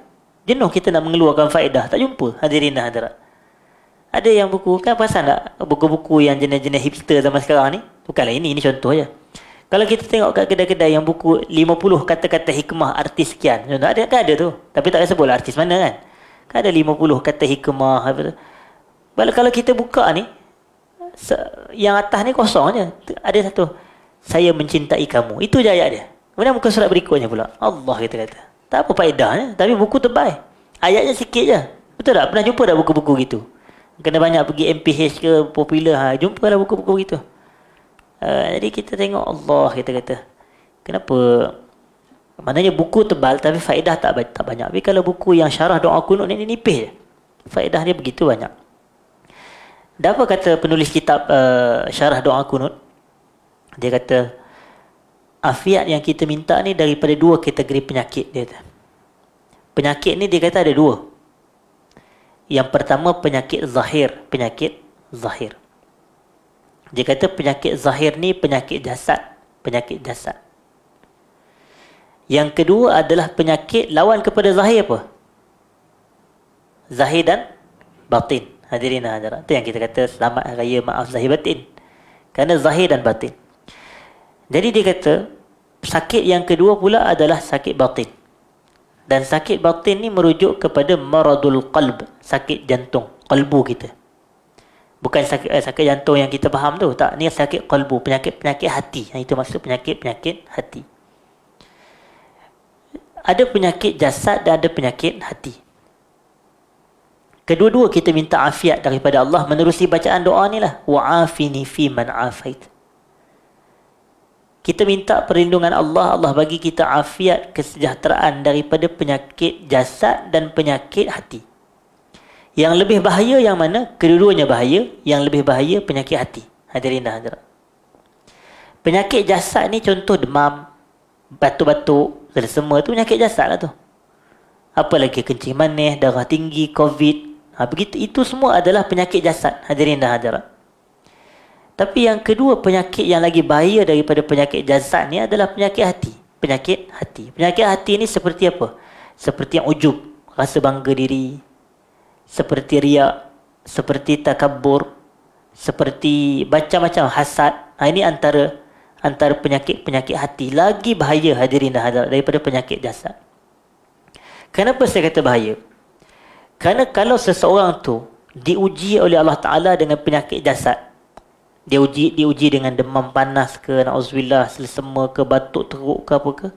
S1: jenuh kita nak mengeluarkan faedah, tak jumpa, hadirin dan hadirat. Ada yang buku, kan perasan tak buku-buku yang jenis-jenis hipster zaman sekarang ni? Bukanlah ini contoh je. Kalau kita tengok kat kedai-kedai yang buku 50 kata-kata hikmah artis sekian, ada kan ada tu. Tapi tak payah sebutlah artis mana kan. Kan ada 50 kata hikmah apa tu. Kalau kita buka ni, yang atas ni kosong je. Ada satu, saya mencintai kamu. Itu je ayat dia. Kemudian muka surat berikutnya pula, Allah kita kata. Tak apa faedahnya, tapi buku tebal. Ayatnya sikit je. Betul tak? Pernah jumpa tak buku-buku gitu? Kena banyak pergi MPH ke popular, jumpalah buku-buku gitu. Jadi kita tengok Allah kita kata. Kenapa? Maknanya buku tebal tapi faedah tak banyak. Tapi kalau buku yang syarah doa kunut ni nipis je. Faedah dia begitu banyak. Dan apa kata penulis kitab syarah doa kunut? Dia kata afiat yang kita minta ni daripada dua kategori penyakit dia kata. Penyakit ni dia kata ada dua. Yang pertama penyakit zahir, penyakit zahir. Dia kata penyakit zahir ni penyakit jasad, penyakit jasad. Yang kedua adalah penyakit lawan kepada zahir apa? Zahir dan batin. Hadirin dan hadirat. Itu yang kita kata selamat raya maaf zahir batin. Kerana zahir dan batin. Jadi dia kata sakit yang kedua pula adalah sakit batin. Dan sakit batin ni merujuk kepada maradul qalb, sakit jantung, qalbu kita. Bukan sakit jantung yang kita faham tu. Tak, ni sakit qalbu, penyakit hati. Itu maksud penyakit hati. Ada penyakit jasad dan ada penyakit hati. Kedua-dua kita minta afiat daripada Allah menerusi bacaan doa ni lah. Wa'afini fi man afait. Kita minta perlindungan Allah, Allah bagi kita afiat, kesejahteraan daripada penyakit jasad dan penyakit hati. Yang lebih bahaya yang mana? Kedua-duanya bahaya. Yang lebih bahaya penyakit hati. Hadirin dan hadirat. Penyakit jasad ni contoh demam, batuk-batuk, semua tu penyakit jasad lah tu. Apa lagi kencing manis, darah tinggi, COVID. Begitu, itu semua adalah penyakit jasad. Hadirin dan hadirat. Tapi yang kedua penyakit yang lagi bahaya daripada penyakit jasad ni adalah penyakit hati. Penyakit hati. Penyakit hati ni seperti apa? Seperti yang ujub, rasa bangga diri, seperti riak, seperti takabur, seperti macam-macam hasad. Ini antara penyakit-penyakit hati. Lagi bahaya hadirin dan hadirat daripada penyakit jasad. Kenapa saya kata bahaya? Kerana kalau seseorang tu diuji oleh Allah Ta'ala dengan penyakit jasad, dia uji dengan demam panas ke, na'udzubillah, selesema ke, batuk teruk ke apa ke,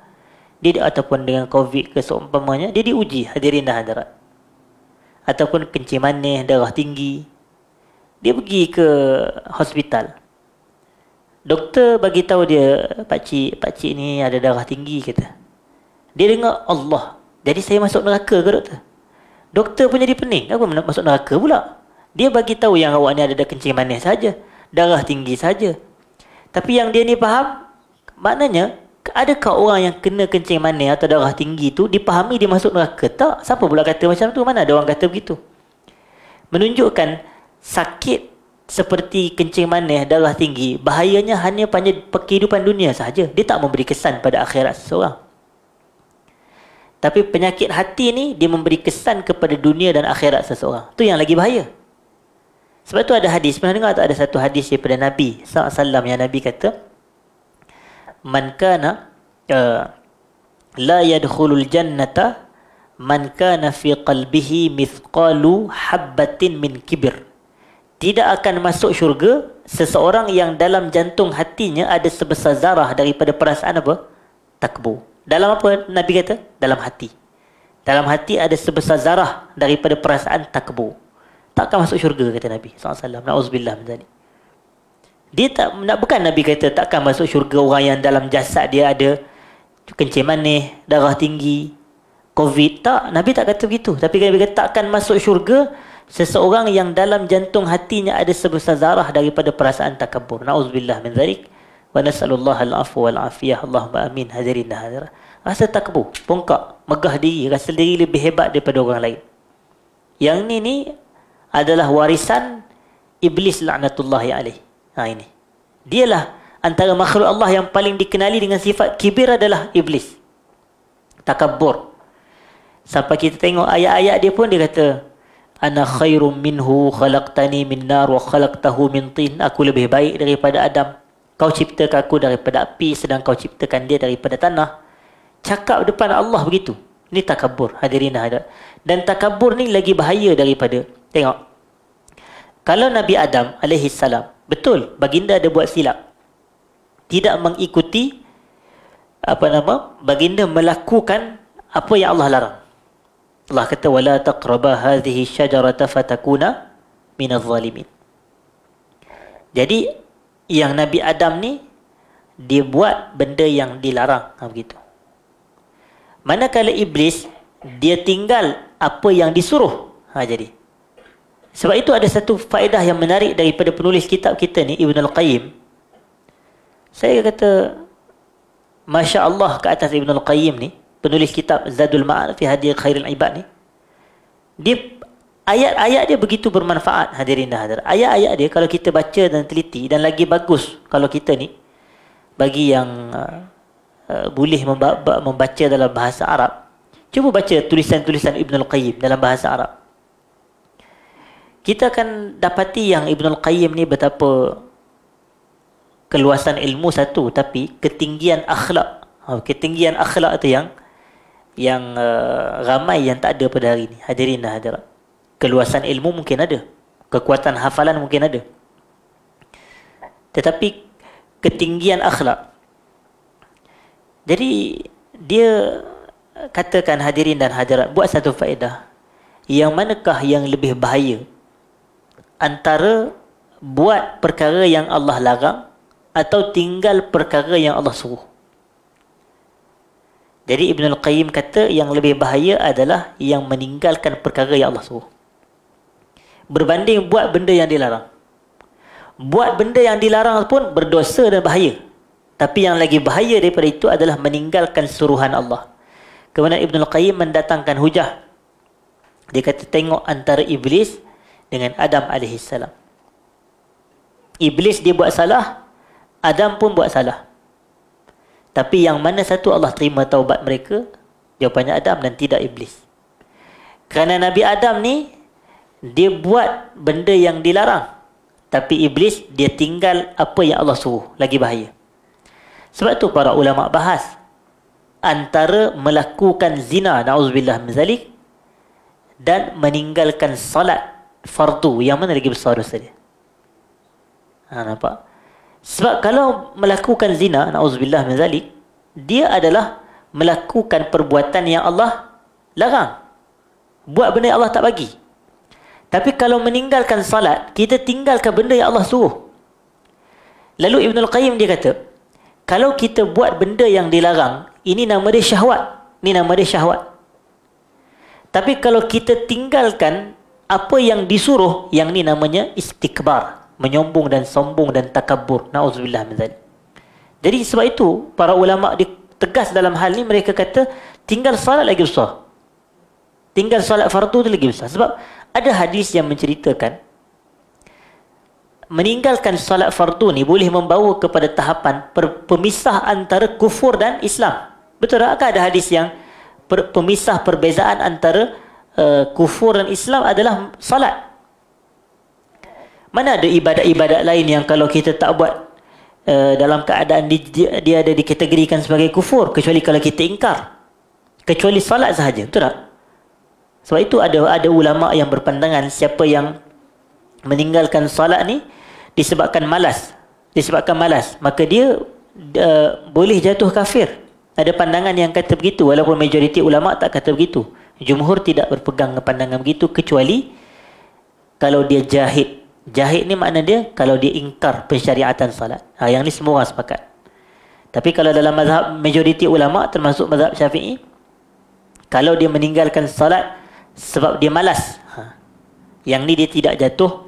S1: dia ataupun dengan COVID ke seumpamanya, dia diuji hadirin dan hadirat. Ataupun kencing manis, darah tinggi, dia pergi ke hospital. Doktor bagi tahu dia, pakcik ni ada darah tinggi kata. Dia dengar Allah, jadi saya masuk neraka ke doktor? Doktor pun jadi pening, aku masuk neraka pula. Dia bagi tahu yang awak ni ada kencing manis saja, darah tinggi saja. Tapi yang dia ni faham, maknanya adakah orang yang kena kencing manis atau darah tinggi tu dipahami dia masuk neraka? Tak. Siapa pula kata macam tu? Mana ada orang kata begitu? Menunjukkan sakit seperti kencing manis, darah tinggi, bahayanya hanya pada kehidupan dunia sahaja. Dia tak memberi kesan pada akhirat seseorang. Tapi penyakit hati ni dia memberi kesan kepada dunia dan akhirat seseorang. Itu yang lagi bahaya. Sebab tu ada hadis. Pernah dengar tak ada satu hadis daripada Nabi SAW yang Nabi kata, Man kana la yadkhulul jannata man kana fi qalbihi mithqalu habbatin min kibir. Tidak akan masuk syurga seseorang yang dalam jantung hatinya ada sebesar zarah daripada perasaan apa? Takbur. Dalam apa Nabi kata? Dalam hati. Dalam hati ada sebesar zarah daripada perasaan takbur. Takkan masuk syurga kata Nabi SAW. Na'udzubillah min zalik. Dia tak, bukan Nabi kata takkan masuk syurga orang yang dalam jasad dia ada kencing manis, darah tinggi, COVID. Tak, Nabi tak kata begitu. Tapi Nabi kata takkan masuk syurga seseorang yang dalam jantung hatinya ada sebesar zarah daripada perasaan takabur. Na'udzubillah min dzalik. Wa nas'alullah al-afwa wal afiyah. Allahumma amin. Hadirin dan hadirat. Rasa takabur, bongkak, megah diri, rasa diri lebih hebat daripada orang lain. Yang ni adalah warisan iblis laknatullahi alaih. Ini. Dialah antara makhluk Allah yang paling dikenali dengan sifat kibir adalah iblis. Takabur. Sampai kita tengok ayat-ayat dia pun dia kata, ana khairum minhu khalaqtani min nar wa khalaqtahu min tin. Aku lebih baik daripada Adam. Kau ciptakan aku daripada api sedang kau ciptakan dia daripada tanah. Cakap depan Allah begitu. Ini takabur. Hadirin hadirat. Dan takabur ni lagi bahaya daripada, tengok, kalau Nabi Adam alaihissalam, betul baginda ada buat silap, tidak mengikuti baginda melakukan apa yang Allah larang. Allah kata wala taqraba hadhihi syajarata fatakuna minadh zalimin. Jadi yang Nabi Adam ni dia buat benda yang dilarang, begitu. Manakala iblis dia tinggal apa yang disuruh. Jadi sebab itu ada satu faedah yang menarik daripada penulis kitab kita ni, Ibn Al-Qayyim. Saya kata Masya Allah ke atas Ibn Al-Qayyim ni, penulis kitab Zadul Ma'ad fi Hadi Khairil Ibad ni. Dia ayat-ayat dia begitu bermanfaat, hadirin dan hadirat. Ayat-ayat dia kalau kita baca dan teliti, dan lagi bagus kalau kita ni, bagi yang boleh membaca dalam bahasa Arab, cuba baca tulisan-tulisan Ibn Al-Qayyim dalam bahasa Arab. Kita akan dapati yang Ibn Al-Qayyim ni betapa keluasan ilmu satu, tapi ketinggian akhlak. Ketinggian akhlak tu yang ramai yang tak ada pada hari ni. Hadirin dan hadirat. Keluasan ilmu mungkin ada, kekuatan hafalan mungkin ada, tetapi ketinggian akhlak. Jadi dia katakan, hadirin dan hadirat, buat satu faedah. Yang manakah yang lebih bahaya antara buat perkara yang Allah larang atau tinggal perkara yang Allah suruh? Jadi Ibn Al-Qayyim kata yang lebih bahaya adalah yang meninggalkan perkara yang Allah suruh, berbanding buat benda yang dilarang. Buat benda yang dilarang pun berdosa dan bahaya, tapi yang lagi bahaya daripada itu adalah meninggalkan suruhan Allah. Kemudian Ibn Al-Qayyim mendatangkan hujah. Dia kata tengok antara iblis dengan Adam alaihissalam. Iblis dia buat salah, Adam pun buat salah. Tapi yang mana satu Allah terima taubat mereka? Jawapannya Adam dan tidak iblis. Kerana Nabi Adam ni dia buat benda yang dilarang, tapi iblis dia tinggal apa yang Allah suruh, lagi bahaya. Sebab tu para ulama bahas antara melakukan zina, na'udzubillah min zalik, dan meninggalkan salat fardu, yang mana lagi besar dosa dia. Nampak? Sebab kalau melakukan zina, na'udzubillah min zalik, dia adalah melakukan perbuatan yang Allah larang, buat benda yang Allah tak bagi. Tapi kalau meninggalkan salat, kita tinggalkan benda yang Allah suruh. Lalu Ibn Al-Qayyim dia kata, kalau kita buat benda yang dilarang, ini nama dia syahwat. Ini nama dia syahwat. Tapi kalau kita tinggalkan apa yang disuruh, yang ni namanya istikbar, menyombong dan sombong dan takabur. Na'udzubillah min dzalik. Jadi sebab itu para ulama tegas dalam hal ni, mereka kata tinggal salat lagi besar. Tinggal salat fardu tu lagi besar. Sebab ada hadis yang menceritakan meninggalkan salat fardu ni boleh membawa kepada tahapan pemisah antara kufur dan Islam. Betul tak? Ada hadis yang pemisah perbezaan antara kufur dan Islam adalah salat. Mana ada ibadat-ibadat lain yang kalau kita tak buat dalam keadaan dia ada dikategorikan sebagai kufur, kecuali kalau kita ingkar, kecuali salat sahaja. Betul tak? Sebab itu ada ulama yang berpandangan siapa yang meninggalkan salat ni disebabkan malas, maka dia boleh jatuh kafir. Ada pandangan yang kata begitu, walaupun majoriti ulama tak kata begitu. Jumhur tidak berpegang dengan pandangan begitu, kecuali kalau dia jahid. Jahid ni makna dia kalau dia ingkar pensyariatan salat. Yang ni semua orang sepakat. Tapi kalau dalam mazhab majoriti ulama, termasuk mazhab Syafi'i, Kalau dia meninggalkan salat sebab dia malas, yang ni dia tidak jatuh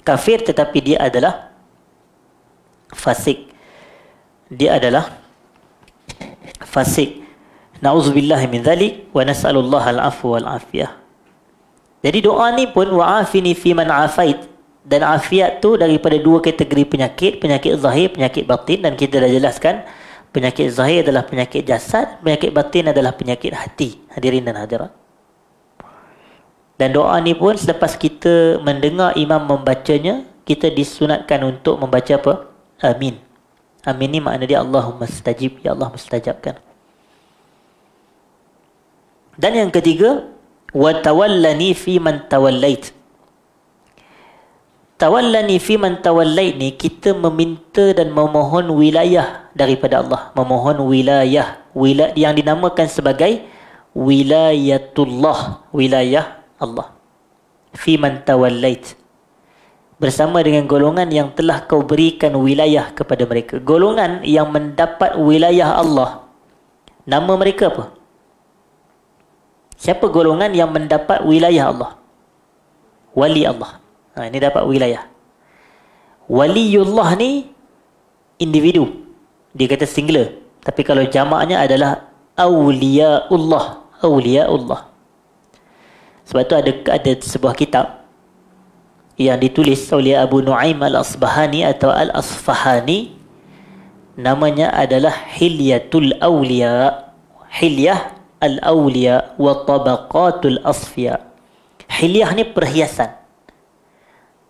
S1: kafir, tetapi dia adalah fasik. Dia adalah fasik. Na'udzubillah min dzalik wa nas'alullah al-'afwa wal 'afiyah. Jadi doa ni pun wa'afini fi man 'afait, dan afiat tu daripada dua kategori penyakit, penyakit zahir, penyakit batin, dan kita dah jelaskan penyakit zahir adalah penyakit jasad, penyakit batin adalah penyakit hati. Hadirin dan hadirat. Dan doa ni pun selepas kita mendengar imam membacanya, kita disunatkan untuk membaca apa? Amin. Amin ni makna dia Allahumma stajib, ya Allah mustajabkan. Dan yang ketiga, wa tawallani fi man tawallait. Tawallani fi man tawallait ni kita meminta dan memohon wilayah daripada Allah, memohon wilayah yang dinamakan sebagai wilayatullah, wilayah Allah. Fi man tawallait, bersama dengan golongan yang telah kau berikan wilayah kepada mereka. Golongan yang mendapat wilayah Allah, nama mereka apa? Siapa golongan yang mendapat wilayah Allah? Wali Allah. Ini dapat wilayah. Waliullah ni individu, dia kata singular. Tapi kalau jamaknya adalah awliyaullah. Awliyaullah. Sebab tu ada sebuah kitab yang ditulis oleh Abu Nu'aim al-Asbahani atau al-Asfahani. Namanya adalah Hilyatul Awliya. Hilyah al-Awliya wa Tabaqatul Asfiya. Hilyah ni perhiasan.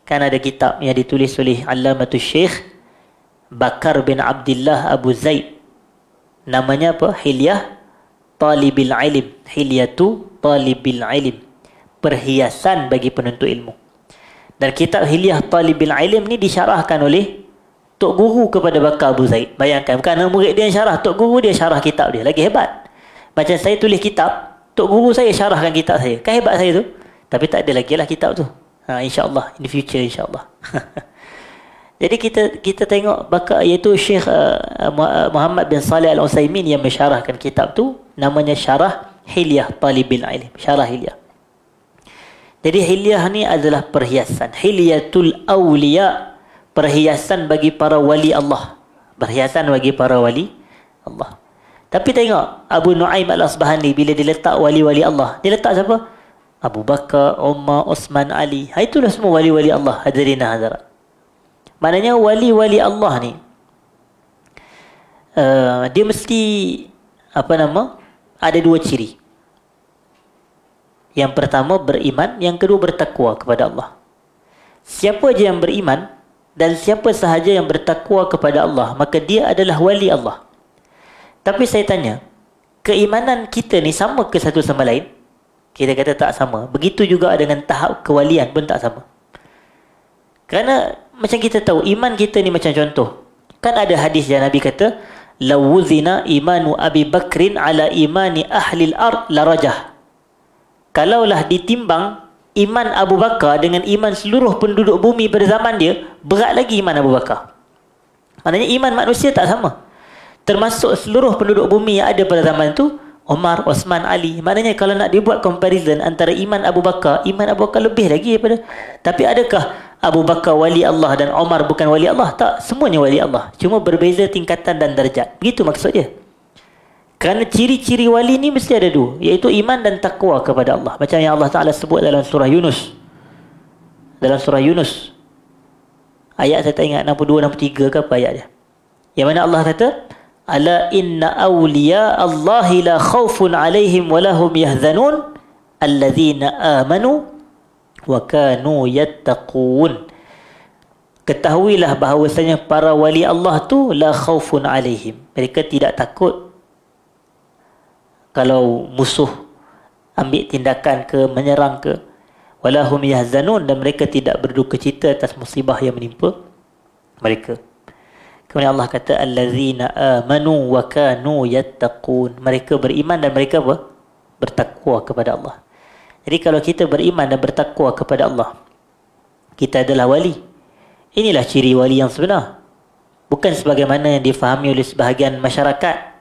S1: Kan ada kitab yang ditulis oleh Allamatul Syekh Bakar bin Abdullah Abu Zaid. Namanya apa? Hilyah Talibil Ilim. Hilyatu Talibil Ilim. Perhiasan bagi penuntut ilmu. Dan kitab Hilyah Talibil Ilim ni disyarahkan oleh Tok Guru kepada Bakar Abu Zaid. Bayangkan, bukan murid dia yang syarah, Tok Guru dia syarah kitab dia. Lagi hebat. Macam saya tulis kitab, Tok Guru saya syarahkan kitab saya. Kan hebat saya tu. Tapi tak ada lagi lah kitab tu. InsyaAllah, in the future insyaAllah. Jadi kita tengok Bakar, iaitu Syekh Muhammad bin Salih Al-Utsaimin yang mensyarahkan kitab tu. Namanya Syarah Hilyah Talibil Ilim. Syarah Hilyah. Jadi Hilyah ni adalah perhiasan. Hilyatul Awliya, perhiasan bagi para wali Allah. Perhiasan bagi para wali Allah. Tapi tengok Abu Nu'aim al-Asbahani bila dia letak wali-wali Allah, dia letak siapa? Abu Bakar, Umar, Osman, Ali. Itulah semua wali-wali Allah. Hadirin hadirat. Maknanya wali-wali Allah ni dia mesti ada dua ciri. Yang pertama beriman, yang kedua bertakwa kepada Allah. Siapa je yang beriman dan siapa sahaja yang bertakwa kepada Allah, maka dia adalah wali Allah. Tapi saya tanya, keimanan kita ni sama ke satu sama lain? Kita kata tak sama. Begitu juga dengan tahap kewalian pun tak sama. Kerana macam kita tahu, iman kita ni macam contoh. Kan ada hadis yang Nabi kata, lawuzina imanu Abi Bakrin ala imani ahlil ard larajah. Kalaulah ditimbang iman Abu Bakar dengan iman seluruh penduduk bumi pada zaman dia, berat lagi iman Abu Bakar. Maknanya iman manusia tak sama. Termasuk seluruh penduduk bumi yang ada pada zaman itu, Umar, Osman, Ali. Maknanya kalau nak dibuat comparison antara iman Abu Bakar lebih lagi daripada. Tapi adakah Abu Bakar wali Allah dan Umar bukan wali Allah? Tak, semuanya wali Allah. Cuma berbeza tingkatan dan darjat. Begitu maksud dia. Kerana ciri-ciri wali ni mesti ada dua, iaitu iman dan takwa kepada Allah. Macam yang Allah Ta'ala sebut dalam surah Yunus. Dalam surah Yunus. Ayat saya tak ingat 62-63 ke apa ayat dia. Yang mana Allah kata, ala inna awliya Allahi la khawfun alaihim walahum yahzanun alladzina amanu wa kanu yattaqun. Ketahuilah bahawasanya para wali Allah tu la khawfun alaihim. Mereka tidak takut kalau musuh ambil tindakan ke, menyerang ke. Walahum yahzanun, dan mereka tidak berduka cita atas musibah yang menimpa mereka. Kemudian Allah kata allazina amanu wa kanu yattaqun. Mereka beriman dan mereka apa? Bertakwa kepada Allah. Jadi kalau kita beriman dan bertakwa kepada Allah, kita adalah wali. Inilah ciri wali yang sebenar. Bukan sebagaimana yang difahami oleh sebahagian masyarakat,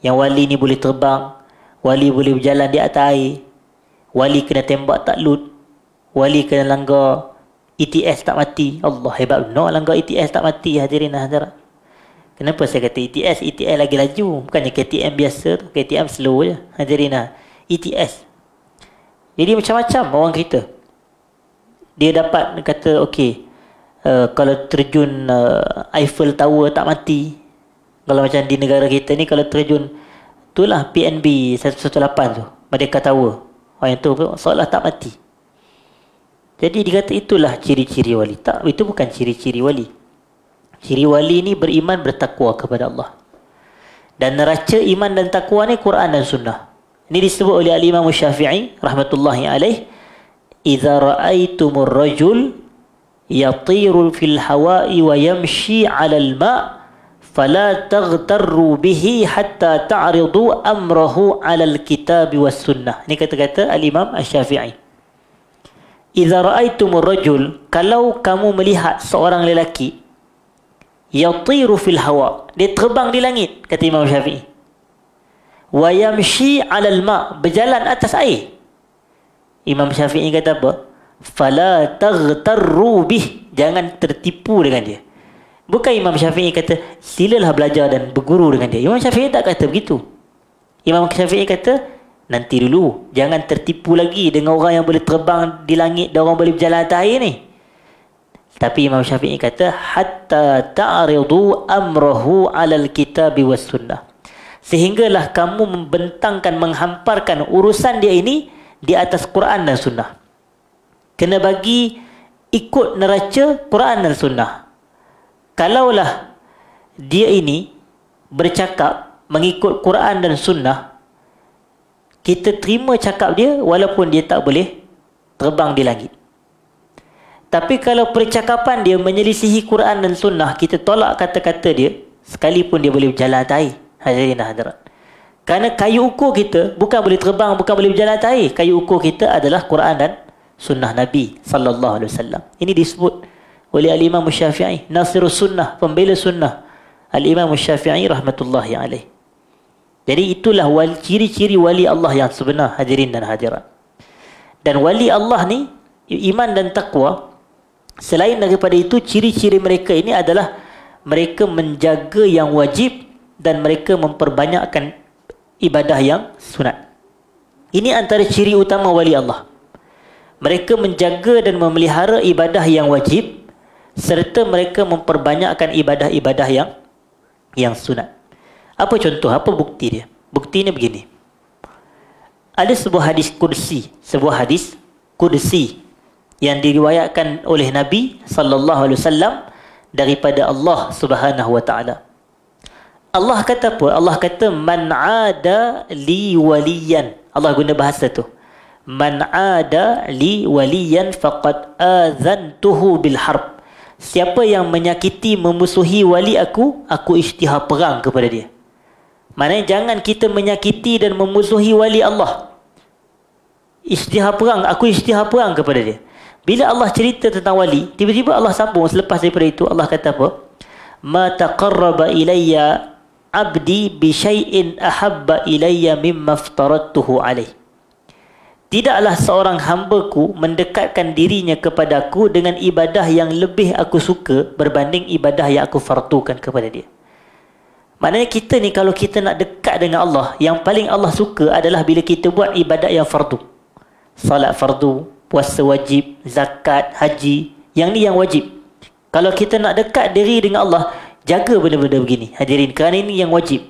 S1: yang wali ni boleh terbang, Wali boleh berjalan di atas air. Wali kena tembak taklud. Wali kena langgar ETS tak mati. Allah hebat benar langgar ETS tak mati, hadirin dan hadirat. Kenapa saya kata ETS? ETS lagi laju. Bukannya KTM biasa tu. KTM slow je. Hadirin lah. ETS. Jadi macam-macam orang kita. Dia dapat kata okey, kalau terjun Eiffel Tower tak mati. Kalau macam di negara kita ni, kalau terjun itulah PNB 118 tu, Merdeka Tower, orang tu seolah tak mati. Jadi dikata itulah ciri-ciri wali. Tak, itu bukan ciri-ciri wali. Ciri wali ni beriman, bertakwa kepada Allah. Dan neraca iman dan takwa ni Quran dan Sunnah. Ini disebut oleh Al-Imam Syafi'i rahmatullahi alaih, idza ra'aitumur rajul yatiru fil hawa'i wa yamshi 'alal ma' fala taghtarru bihi hatta ta'ridu amrahu 'alal kitab was sunnah. Ini kata-kata Al-Imam Syafi'i. Idza ra'aitumur rajul, kalau kamu melihat seorang lelaki yatiru fil hawa, dia terbang di langit, kata Imam Syafi'i. Wa yamshi 'alal ma', berjalan atas air. Imam Syafi'i kata apa? Fala taghtarru bih, jangan tertipu dengan dia. Bukan Imam Syafi'i kata silalah belajar dan berguru dengan dia. Imam Syafi'i tak kata begitu. Imam Syafi'i kata nanti dulu, jangan tertipu lagi dengan orang yang boleh terbang di langit dan orang boleh berjalan atas air ni. Tapi Imam Syafi'i kata hatta ta'ridu amrahu 'alal kitabi was sunnah. Sehinggalah kamu membentangkan, menghamparkan urusan dia ini di atas Quran dan Sunnah. Kena bagi ikut neraca Quran dan Sunnah. Kalaulah dia ini bercakap mengikut Quran dan Sunnah, kita terima cakap dia walaupun dia tak boleh terbang di langit. Tapi kalau percakapan dia menyelisihi Quran dan Sunnah, kita tolak kata-kata dia sekalipun dia boleh berjalan atas air. Hadirin dan hadirat. Kerana kayu ukur kita bukan boleh terbang, bukan boleh berjalan atas air. Kayu ukur kita adalah Quran dan Sunnah Nabi sallallahu alaihi wasallam. Ini disebut oleh Al-Imam Syafi'i, Nasirus Sunnah, pembela sunnah. Al-Imam Syafi'i rahmatullahi alaih. Jadi itulah ciri-ciri wali Allah yang sebenar, hadirin dan hadirat. Dan wali Allah ni iman dan takwa. Selain daripada itu, ciri-ciri mereka ini adalah mereka menjaga yang wajib dan mereka memperbanyakkan ibadah yang sunat. Ini antara ciri utama wali Allah. Mereka menjaga dan memelihara ibadah yang wajib serta mereka memperbanyakkan ibadah-ibadah yang sunat. Apa contoh? Apa bukti dia? Buktinya begini. Ada sebuah hadis kursi yang diriwayatkan oleh Nabi sallallahu alaihi wasallam daripada Allah Subhanahu wa taala. Allah kata apa? Allah kata man ada li waliyan. Allah guna bahasa tu. Man ada li waliyan faqad azantuhu bil harb. Siapa yang menyakiti, memusuhi wali aku isytihar perang kepada dia. Maknanya jangan kita menyakiti dan memusuhi wali Allah. Isytihar perang, aku isytihar perang kepada dia. Bila Allah cerita tentang wali, tiba-tiba Allah sambung selepas daripada itu, Allah kata apa? Ma taqarraba ilayya abdi bi syai'in ahabba ilayya mimma aftaradtuhu alaih. Tidaklah seorang hambaku mendekatkan dirinya kepadaku dengan ibadah yang lebih aku suka berbanding ibadah yang aku fardukan kepada dia. Maknanya kita ni kalau kita nak dekat dengan Allah, yang paling Allah suka adalah bila kita buat ibadat yang fardu. Salat fardu, puasa wajib, zakat, haji. Yang ni yang wajib. Kalau kita nak dekat diri dengan Allah, jaga benda-benda begini, hadirin, kerana ini yang wajib.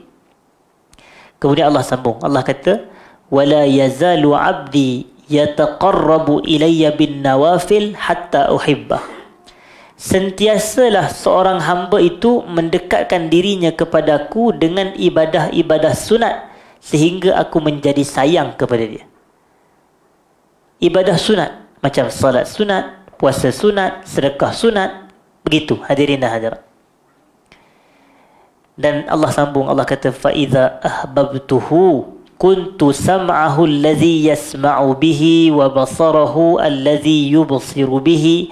S1: Kemudian Allah sambung. Allah kata, "Wala yazalu 'abdi yataqarrabu ilayya bin nawafil hatta uhibbah." Sentiasalah seorang hamba itu mendekatkan dirinya kepadaku dengan ibadah-ibadah sunat sehingga aku menjadi sayang kepada dia. Ibadah sunat macam salat sunat, puasa sunat, sedekah sunat, begitu, hadirin dan hadirat. Dan Allah sambung, Allah kata fa iza ahbabtuhu kuntu sam'ahu allazi yasma'u bihi wa basarahu allazi yubsiru bihi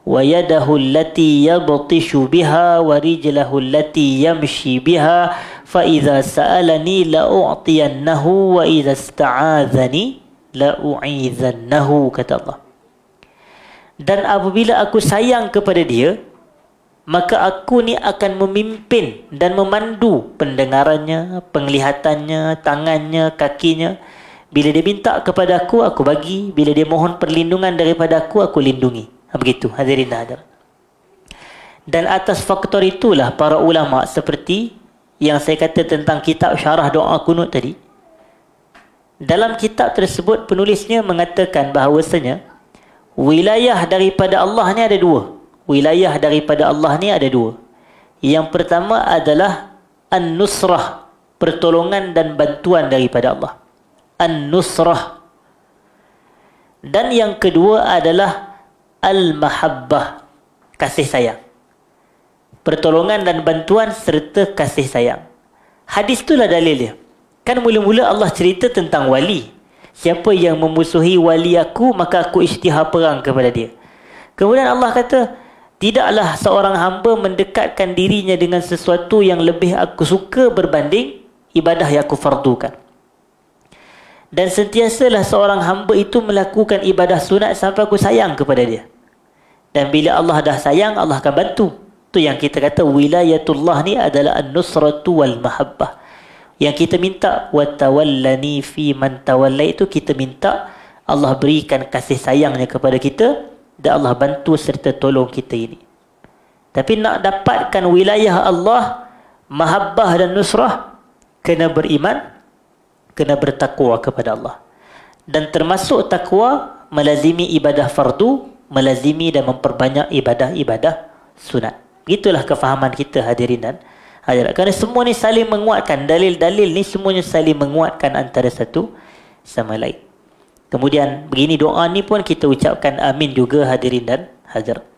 S1: wa yadahu allati yabtishu biha wa rijlahu allati yamshi biha fa idza sa'alani la u'tiyannahu wa idza ista'adzani la u'izannahu, kata Allah. Dan apabila aku sayang kepada dia, maka aku ni akan memimpin dan memandu pendengarannya, penglihatannya, tangannya, kakinya. Bila dia minta kepada aku bagi. Bila dia mohon perlindungan daripada aku lindungi. Begitu, hadirin hadirat. Dan atas faktor itulah para ulama seperti yang saya kata tentang kitab syarah doa kunut tadi. Dalam kitab tersebut penulisnya mengatakan bahawasanya wilayah daripada Allah ni ada dua. Wilayah daripada Allah ni ada dua. Yang pertama adalah an-nusrah, pertolongan dan bantuan daripada Allah. An-nusrah. Dan yang kedua adalah al-mahabbah, kasih sayang. Pertolongan dan bantuan serta kasih sayang. Hadis itulah dalil dia. Kan mula-mula Allah cerita tentang wali. Siapa yang memusuhi wali aku, maka aku isytihar perang kepada dia. Kemudian Allah kata, tidaklah seorang hamba mendekatkan dirinya dengan sesuatu yang lebih aku suka berbanding ibadah yang aku fardukan. Dan sentiasalah seorang hamba itu melakukan ibadah sunat sampai aku sayang kepada dia. Dan bila Allah dah sayang, Allah akan bantu. Itu yang kita kata wilayatullah ni adalah an-nusratu wal mahabbah. Yang kita minta watawallani fi man tawalla, itu kita minta Allah berikan kasih sayangnya kepada kita dan Allah bantu serta tolong kita ini. Tapi nak dapatkan wilayah Allah, mahabbah dan nusrah, kena beriman, kena bertakwa kepada Allah. Dan termasuk takwa melazimi ibadah fardu, melazimi dan memperbanyak ibadah-ibadah sunat. Itulah kefahaman kita, hadirin dan hadirat. Kerana semua ni saling menguatkan. Dalil-dalil ni semuanya saling menguatkan antara satu sama lain. Kemudian begini doa ni pun kita ucapkan amin juga, hadirin dan hadirat.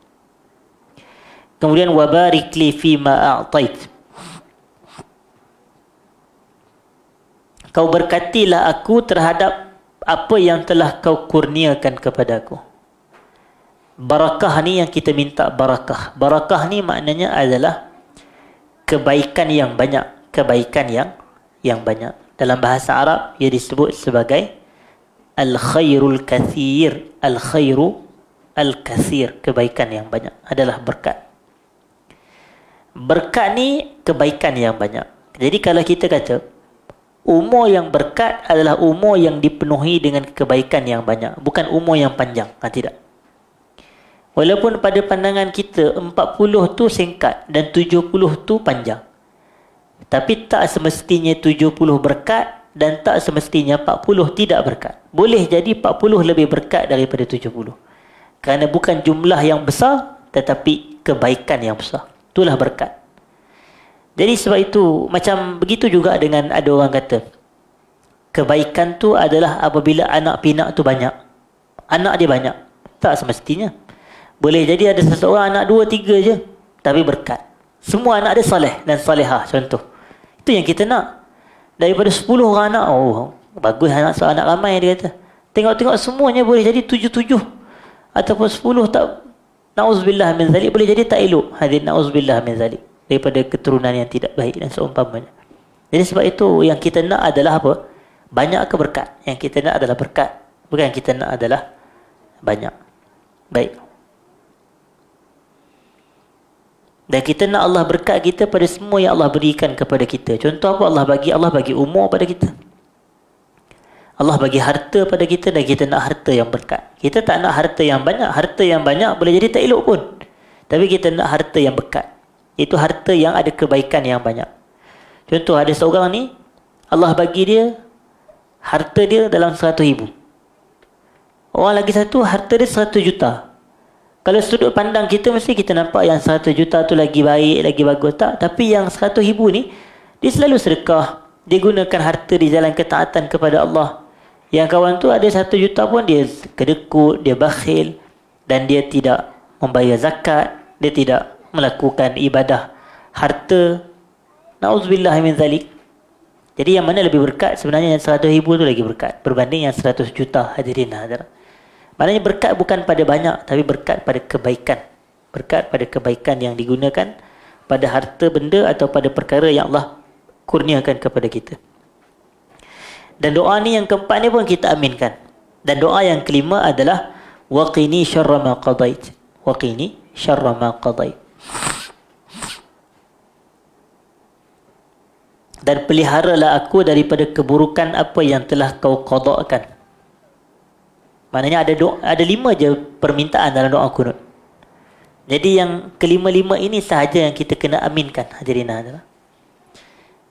S1: Kemudian wabarik li fi ma a'tait. Kau berkatilah aku terhadap apa yang telah kau kurniakan kepada aku. Barakah ni yang kita minta barakah. Barakah ni maknanya adalah kebaikan yang banyak, kebaikan yang banyak. Dalam bahasa Arab ia disebut sebagai al-khairul kathir. Al-khairu al-kathir, kebaikan yang banyak adalah berkat. Berkat ni kebaikan yang banyak. Jadi kalau kita kata umur yang berkat adalah umur yang dipenuhi dengan kebaikan yang banyak, bukan umur yang panjang. Tidak. Walaupun pada pandangan kita 40 tu singkat dan 70 tu panjang. Tapi tak semestinya 70 berkat dan tak semestinya 40 tidak berkat. Boleh jadi 40 lebih berkat daripada 70. Kerana bukan jumlah yang besar tetapi kebaikan yang besar. Itulah berkat. Jadi sebab itu macam begitu juga dengan ada orang kata kebaikan tu adalah apabila anak pinak tu banyak. Anak dia banyak. Tak semestinya. Boleh jadi ada seseorang anak 2-3 je tapi berkat. Semua anak dia soleh dan solehah, contoh. Itu yang kita nak. Daripada 10 orang anak, oh bagus anak seorang anak ramai, dia kata. Tengok-tengok semuanya boleh jadi 7-7 ataupun 10 tak. Na'udzubillah min zalik, boleh jadi tak elok. Hadir na'udzubillah min zalik, daripada keturunan yang tidak baik dan seumpamanya. Jadi sebab itu yang kita nak adalah apa? Banyak ke berkat? Yang kita nak adalah berkat, bukan yang kita nak adalah banyak. Baik. Dan kita nak Allah berkat kita pada semua yang Allah berikan kepada kita. Contoh apa Allah bagi? Allah bagi umur pada kita. Allah bagi harta pada kita dan kita nak harta yang berkat. Kita tak nak harta yang banyak. Harta yang banyak boleh jadi tak elok pun. Tapi kita nak harta yang berkat. Itu harta yang ada kebaikan yang banyak. Contoh ada seorang ni, Allah bagi dia, harta dia dalam 100,000. Orang lagi satu, harta dia 100 juta. Kalau sudut pandang kita, mesti kita nampak yang 100 juta tu lagi baik, lagi bagus. Tak. Tapi yang 100,000 ni, dia selalu sedekah. Dia gunakan harta di jalan ketaatan kepada Allah. Yang kawan tu ada 1 juta pun dia kedekut, dia bakhil. Dan dia tidak membayar zakat. Dia tidak melakukan ibadah harta. Na'udzubillah min zalik. Jadi yang mana lebih berkat? Sebenarnya yang 100,000 tu lagi berkat berbanding yang 100 juta, hadirin hadirat. Maknanya berkat bukan pada banyak, tapi berkat pada kebaikan. Berkat pada kebaikan yang digunakan pada harta benda atau pada perkara yang Allah kurniakan kepada kita. Dan doa ni yang keempat ni pun kita aminkan. Dan doa yang kelima adalah waqini syarra ma qadait. Waqini syarra ma qadait. Dan peliharalah aku daripada keburukan apa yang telah kau qada'kan. Maknanya ada 5 je permintaan dalam doa kunut. Jadi yang kelima-lima ini sahaja yang kita kena aminkan, hadirin hadirat.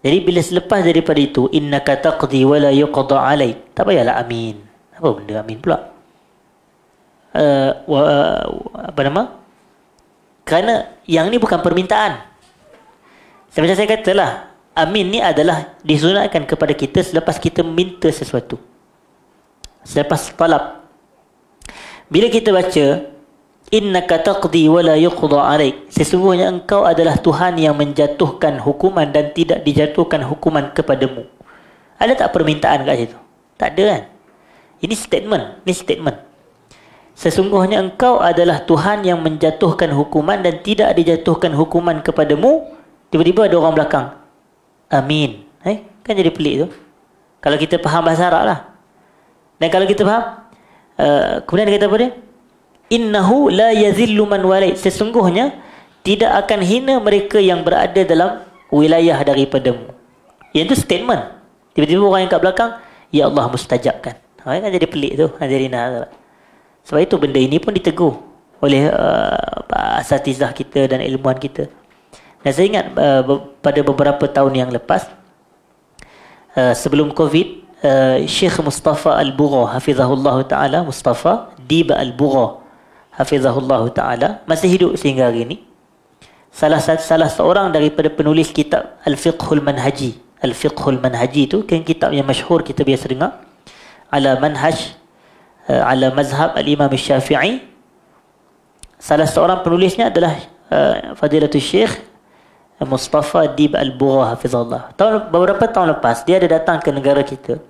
S1: Jadi bila selepas daripada itu, innaka taqdi wa la yuqda alaik, tak payahlah amin. Apa benda amin pula? Apa nama? Kerana yang ni bukan permintaan. Macam saya katalah, amin ni adalah disunatkan kepada kita selepas kita minta sesuatu. Selepas talab. Bila kita baca innaka taqdi wa la yuqda alaik, sesungguhnya engkau adalah Tuhan yang menjatuhkan hukuman dan tidak dijatuhkan hukuman kepadamu. Ada tak permintaan kat situ? Tak ada kan? Ini statement. Sesungguhnya engkau adalah Tuhan yang menjatuhkan hukuman dan tidak dijatuhkan hukuman kepadamu. Tiba-tiba ada orang belakang, amin. Kan jadi pelik tu. Kalau kita faham bahasa Arab lah. Dan kalau kita faham, kemudian dia kata apa dia? Innahu la yazillu man walait. Sesungguhnya tidak akan hina mereka yang berada dalam wilayah daripadamu. Yang itu statement. Tiba-tiba orang yang kat belakang, ya Allah mustajabkan. Kan jadi pelik tu, hadirin hadirat. Sebab itu benda ini pun ditegur oleh asatizah kita dan ilmuwan kita. Dan saya ingat pada beberapa tahun yang lepas, sebelum Covid, Syekh Mustafa Al-Bugha hafizahullah ta'ala, Mustafa Dib Al-Bugha hafizahullah ta'ala, masih hidup sehingga hari ini. Salah seorang daripada penulis kitab Al-Fiqhul Manhaji. Al-Fiqhul Manhaji itu kan kitab yang masyhur kita biasa dengar, ala manhaj ala mazhab Al-Imam Syafi'i. Salah seorang penulisnya adalah Fadilatul Syekh Mustafa Dib Al-Bugha hafizahullah. Beberapa tahun lepas dia ada datang ke negara kita.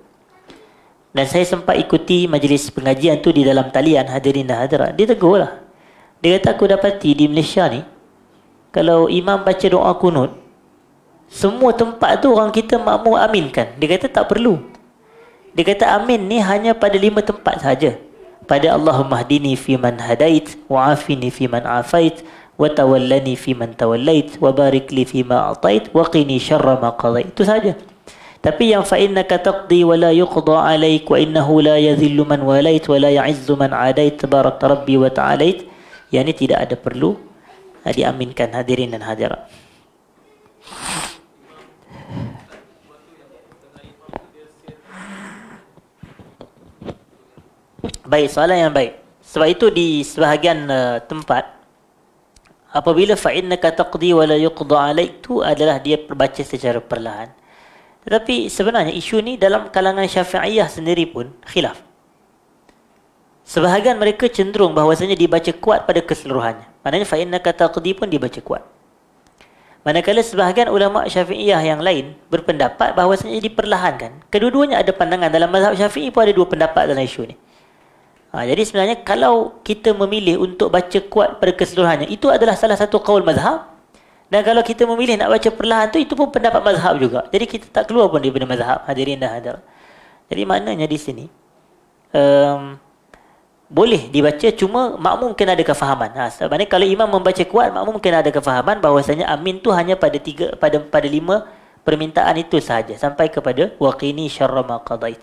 S1: Dan saya sempat ikuti majlis pengajian tu di dalam talian, hadirin dan hadirat. Dia tegur lah. Dia kata, aku dapati di Malaysia ni, kalau imam baca doa kunut, semua tempat tu orang kita makmum aminkan. Dia kata tak perlu. Dia kata amin ni hanya pada 5 tempat saja. Pada Allahumma hdini fi man hadait, wa afini fi man afait, wa tawallani fi man tawallait, wa barik li fi ma atait, wa qini syarra ma qadait. Itu saja. Tapi yang fa innaka taqdi wa la yuqda alaik, wa innahu la yadhillu man walait wa la ya'izzu man adait, tabarak rabbi wa ta'alait, yang ini tidak ada perlu diaminkan, hadirin dan hadirat. Baik, soalan yang baik. Sebab itu di sebahagian tempat, apabila fa innaka taqdi wa la yuqda alaik tu adalah dia terbaca secara perlahan. Tetapi sebenarnya isu ni dalam kalangan Syafi'iyah sendiri pun khilaf. Sebahagian mereka cenderung bahawasanya dibaca kuat pada keseluruhannya. Maknanya fa innaka taqdi pun dibaca kuat. Manakala sebahagian ulama Syafi'iyah yang lain berpendapat bahawasanya diperlahankan. Kedua-duanya ada pandangan. Dalam mazhab Syafi'i pun ada dua pendapat dalam isu ni. Jadi sebenarnya kalau kita memilih untuk baca kuat pada keseluruhannya, itu adalah salah satu qaul mazhab. Dan kalau kita memilih nak baca perlahan tu, itu pun pendapat mazhab juga. Jadi kita tak keluar pun daripada mazhab, hadirin dan hadirat. Jadi maknanya di sini boleh dibaca, cuma makmum kena ada kefahaman. Sebenarnya kalau imam membaca kuat, makmum kena ada kefahaman bahawasanya amin tu hanya pada 5 permintaan itu sahaja, sampai kepada waqini syarra ma qadait.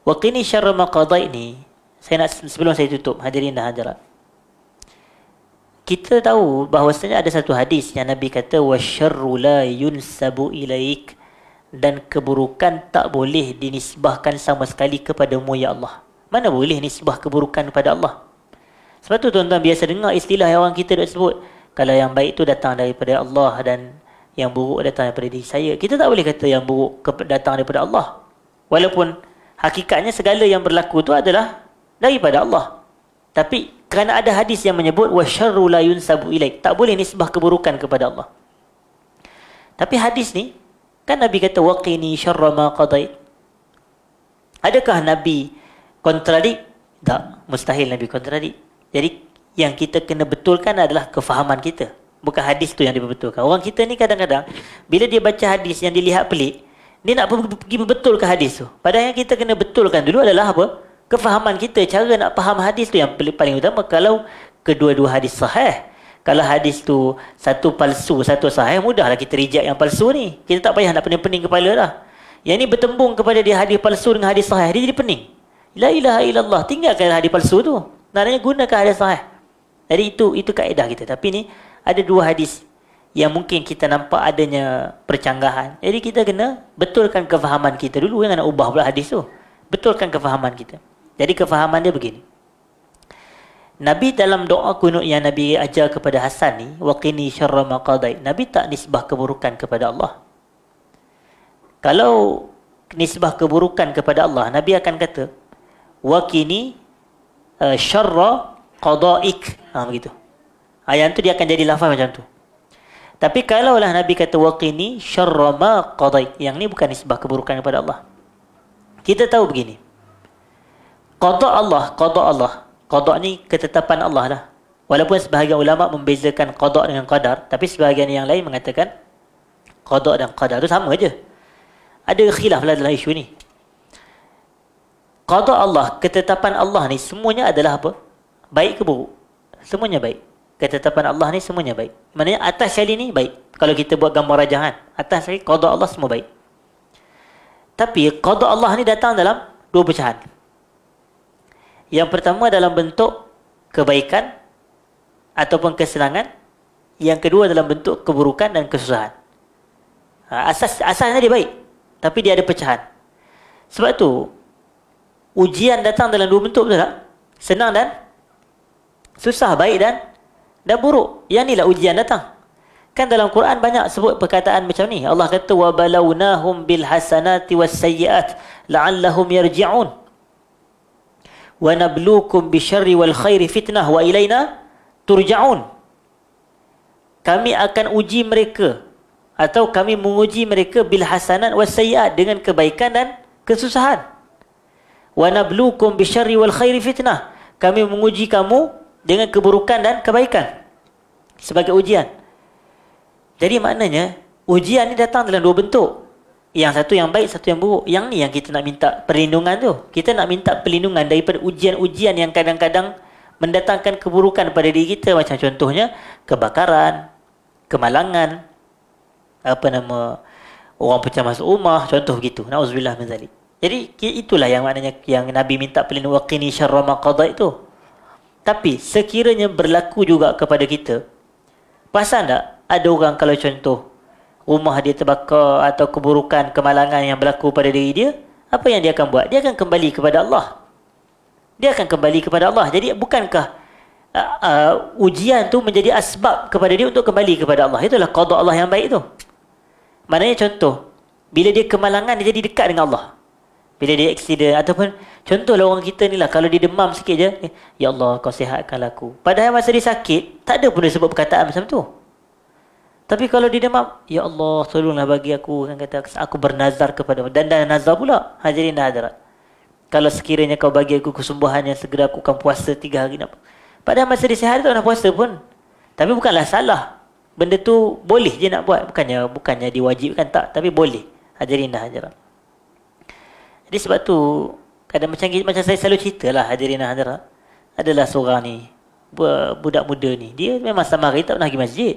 S1: Waqini syarra ma qadait ni, saya nak, sebelum saya tutup, hadirin dan hadirat, kita tahu bahawasanya ada satu hadis yang Nabi kata wasyarru la yunsabu ilaik, dan keburukan tak boleh dinisbahkan sama sekali kepadamu ya Allah. Mana boleh nisbah keburukan kepada Allah? Sebab tu tuan-tuan biasa dengar istilah yang orang kita dah sebut, kalau yang baik tu datang daripada Allah dan yang buruk datang daripada diri saya. Kita tak boleh kata yang buruk datang daripada Allah, walaupun hakikatnya segala yang berlaku itu adalah daripada Allah. Tapi kerana ada hadis yang menyebut wasyarru la yunsabu ilaik, tak boleh nisbah keburukan kepada Allah. Tapi hadis ni kan Nabi kata waqini syarra ma qadait. Adakah Nabi kontradik? Tak, mustahil Nabi kontradik. Jadi yang kita kena betulkan adalah kefahaman kita. Bukan hadis tu yang diperbetulkan. Orang kita ni kadang-kadang bila dia baca hadis yang dilihat pelik, dia nak pergi berbetulkan hadis tu. Padahal yang kita kena betulkan dulu adalah apa? Kefahaman kita, cara nak faham hadis tu yang paling utama. Kalau kedua-dua hadis sahih, kalau hadis tu satu palsu, satu sahih, mudahlah kita reject yang palsu ni. Kita tak payah nak pening-pening kepala dah. Yang ni bertembung kepada dia hadis palsu dengan hadis sahih, dia jadi pening. La ilaha illallah, tinggalkan hadis palsu tu. Maknanya gunakan hadis sahih. Jadi itu kaedah kita. Tapi ni ada dua hadis yang mungkin kita nampak adanya percanggahan. Jadi kita kena betulkan kefahaman kita dulu. Jangan nak ubah pula hadis tu. Betulkan kefahaman kita. Jadi kefahaman dia begini. Nabi dalam doa kunut yang Nabi ajar kepada Hasan ni, waqini syarra ma qadait, Nabi tak nisbah keburukan kepada Allah. Kalau nisbah keburukan kepada Allah, Nabi akan kata waqini syarra qadaik. Begitu. Yang tu dia akan jadi lafaz macam tu. Tapi kalaulah Nabi kata waqini syarra ma qadait, yang ni bukan nisbah keburukan kepada Allah. Kita tahu begini. Qada Allah. Qada ni ketetapan Allah lah. Walaupun sebahagian ulama membezakan qada dengan qadar, tapi sebahagian yang lain mengatakan qada dan qadar tu sama aja. Ada khilaf lah dalam isu ni. Qada Allah, ketetapan Allah ni semuanya adalah apa? Baik ke buruk? Semuanya baik. Ketetapan Allah ni semuanya baik. Maknanya atas sekali ni baik. Kalau kita buat gambar rajahan, atas sekali qada Allah semua baik. Tapi qada Allah ni datang dalam dua pecahan. Yang pertama dalam bentuk kebaikan ataupun kesenangan. Yang kedua dalam bentuk keburukan dan kesusahan. Asasnya dia baik, tapi dia ada pecahan. Sebab tu ujian datang dalam dua bentuk, betul tak? Senang dan susah, baik dan buruk. Yang inilah ujian datang. Kan dalam Quran banyak sebut perkataan macam ni. Allah kata wa balawnahum bil hasanati was sayyiat la'allahum yarji'un. Wa nabluukum bisyarri wal khairi fitnah wa ilaina turja'un. Kami akan uji mereka atau kami menguji mereka bil hasanat was sayyiat, dengan kebaikan dan kesusahan. Wa nabluukum bisyarri wal khairi fitnah. Kami menguji kamu dengan keburukan dan kebaikan sebagai ujian. Jadi maknanya ujian ni datang dalam dua bentuk. Yang satu yang baik, satu yang buruk. Yang ni yang kita nak minta perlindungan tu. Kita nak minta perlindungan daripada ujian-ujian yang kadang-kadang mendatangkan keburukan pada diri kita. Macam contohnya kebakaran, kemalangan, orang pecah masuk rumah, contoh begitu. Na'udzubillah min zalik. Jadi itulah yang maknanya yang Nabi minta perlindungan, waqini syarra ma qadait tu. Tapi sekiranya berlaku juga kepada kita, perasan tak ada orang kalau contoh rumah dia terbakar atau keburukan, kemalangan yang berlaku pada diri dia, apa yang dia akan buat? Dia akan kembali kepada Allah. Dia akan kembali kepada Allah. Jadi bukankah ujian tu menjadi asbab kepada dia untuk kembali kepada Allah? Itulah qada Allah yang baik tu. Maknanya contoh, bila dia kemalangan, dia jadi dekat dengan Allah. Bila dia aksiden ataupun contohlah orang kita ni lah, kalau dia demam sikit je, ya Allah kau sihatkanlah aku. Padahal masa dia sakit, tak ada pun dia sebut perkataan macam tu. Tapi kalau dia demam, ya Allah tolonglah bagi aku, kan kata aku bernazar kepada-Mu, dan nazar pula. Hadirin dan hadirat, kalau sekiranya kau bagi aku kesembuhan yang segera aku akan puasa 3 hari. Padahal masa dia sihat dia tak nak puasa pun. Tapi bukanlah salah. Benda tu boleh je nak buat, bukannya diwajibkan, tak, tapi boleh. Hadirin dan hadirat. Jadi sebab tu kadang macam saya selalu ceritalah, hadirin dan hadirat, adalah seorang ni, budak muda ni, dia memang sama hari tak pernah pergi masjid.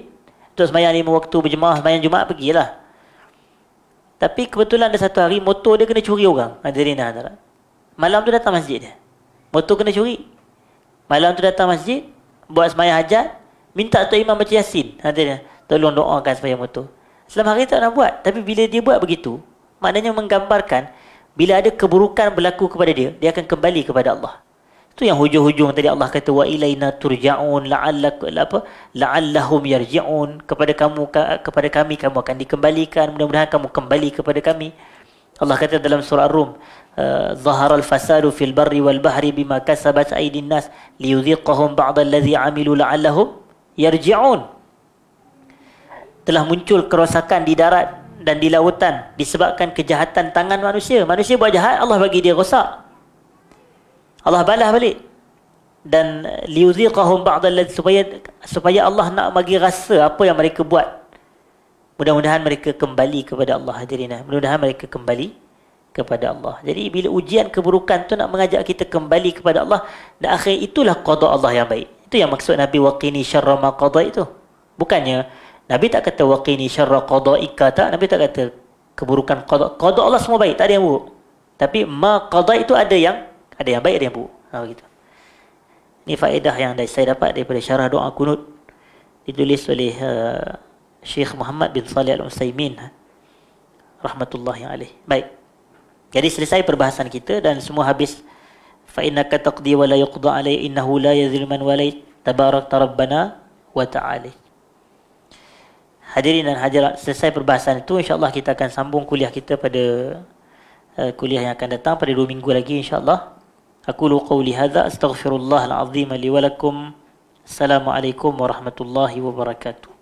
S1: Untuk sembahyang 5 waktu berjemaah, sembahyang Jumaat pergilah. Tapi kebetulan ada satu hari motor dia kena curi orang. Hadirin dan hadirat. Malam tu datang masjid dia. Motor kena curi. Malam tu datang masjid, buat sembahyang hajat, minta Tok Imam baca Yasin. Hadirin, tolong doakan supaya motor. Selama hari tak nak buat, tapi bila dia buat begitu, maknanya menggambarkan bila ada keburukan berlaku kepada dia, dia akan kembali kepada Allah. Itu yang hujung-hujung tadi Allah kata wa ilaina turja'un la'allahum yarji'un. Kepada kami kamu akan dikembalikan, mudah-mudahan kamu kembali kepada kami. Allah kata dalam surah Ar-Rum, zaharal fasadu fil barri wal bahri bima kasabat aydin nas liyudhiqahum ba'da allazi 'amilu la'allahum yarji'un. Telah muncul kerosakan di darat dan di lautan disebabkan kejahatan tangan manusia. Manusia buat jahat, Allah bagi dia rosak, Allah balas balik. dan liuziqahum ba'dal supaya Allah nak bagi rasa apa yang mereka buat. Mudah-mudahan mereka kembali kepada Allah. Hadirin, mudah-mudahan mereka kembali kepada Allah. Jadi bila ujian keburukan tu nak mengajak kita kembali kepada Allah, dan akhir itulah qada Allah yang baik. Itu yang maksud Nabi waqini syarra ma qada itu. Bukannya Nabi tak kata waqini syarra qadaika, tak. Nabi tak kata keburukan qada. Qada Allah semua baik, tak ada yang buruk. Tapi ma qada itu ada yang baik, ada yang buruk. Begitu. Ini faedah yang saya dapat daripada syarah doa kunut ditulis oleh Syekh Muhammad bin Salih Al-Utsaimin rahmatullahi alaih. Baik. Jadi selesai perbahasan kita dan semua habis. Fa innaka taqdi wa la yuqda alai innahu la yadhillu man walait tabarakta rabbana wa ta'ala. Hadirin dan hadirat, selesai perbahasan itu, insya-Allah kita akan sambung kuliah kita pada kuliah yang akan datang pada 2 minggu lagi insya-Allah. Aqulu qawli hadza astaghfirullahal azim li wa lakum. Assalamualaikum warahmatullahi wabarakatuh.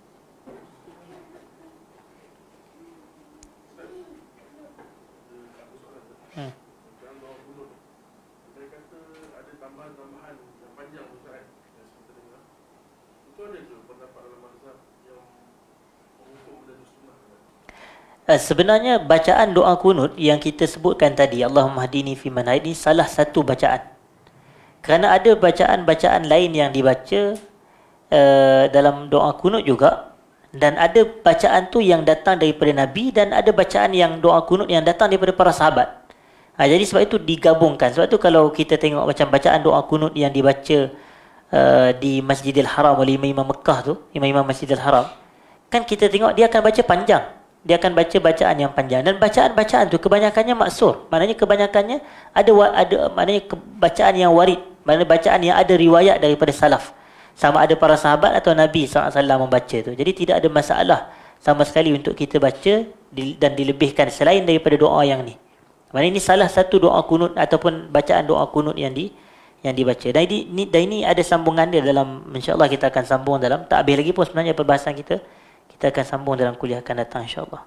S1: Sebenarnya bacaan doa kunut yang kita sebutkan tadi, Allahumma hdini fi man hadini, salah satu bacaan. Kerana ada bacaan-bacaan lain yang dibaca dalam doa kunut juga, dan ada bacaan tu yang datang daripada Nabi, dan ada bacaan yang doa kunut yang datang daripada para sahabat. Jadi sebab itu digabungkan. Sebab tu kalau kita tengok macam bacaan doa kunut yang dibaca di Masjidil Haram oleh imam-imam Mekah tu, imam-imam Masjidil Haram, kan kita tengok dia akan baca panjang. Dia akan baca bacaan yang panjang, dan bacaan-bacaan tu kebanyakannya maksur. Maknanya kebanyakannya ada maknanya bacaan yang warid, maknanya bacaan yang ada riwayat daripada salaf. Sama ada para sahabat atau Nabi SAW membaca tu. Jadi tidak ada masalah sama sekali untuk kita baca dan dilebihkan selain daripada doa yang ni. Maknanya ini salah satu doa kunut ataupun bacaan doa kunut yang dibaca. Dan ini ada sambungan dia dalam, insya-Allah kita akan sambung dalam, tak habis lagi pun sebenarnya perbahasan kita. Kita akan sambung dalam kuliah akan datang insya-Allah.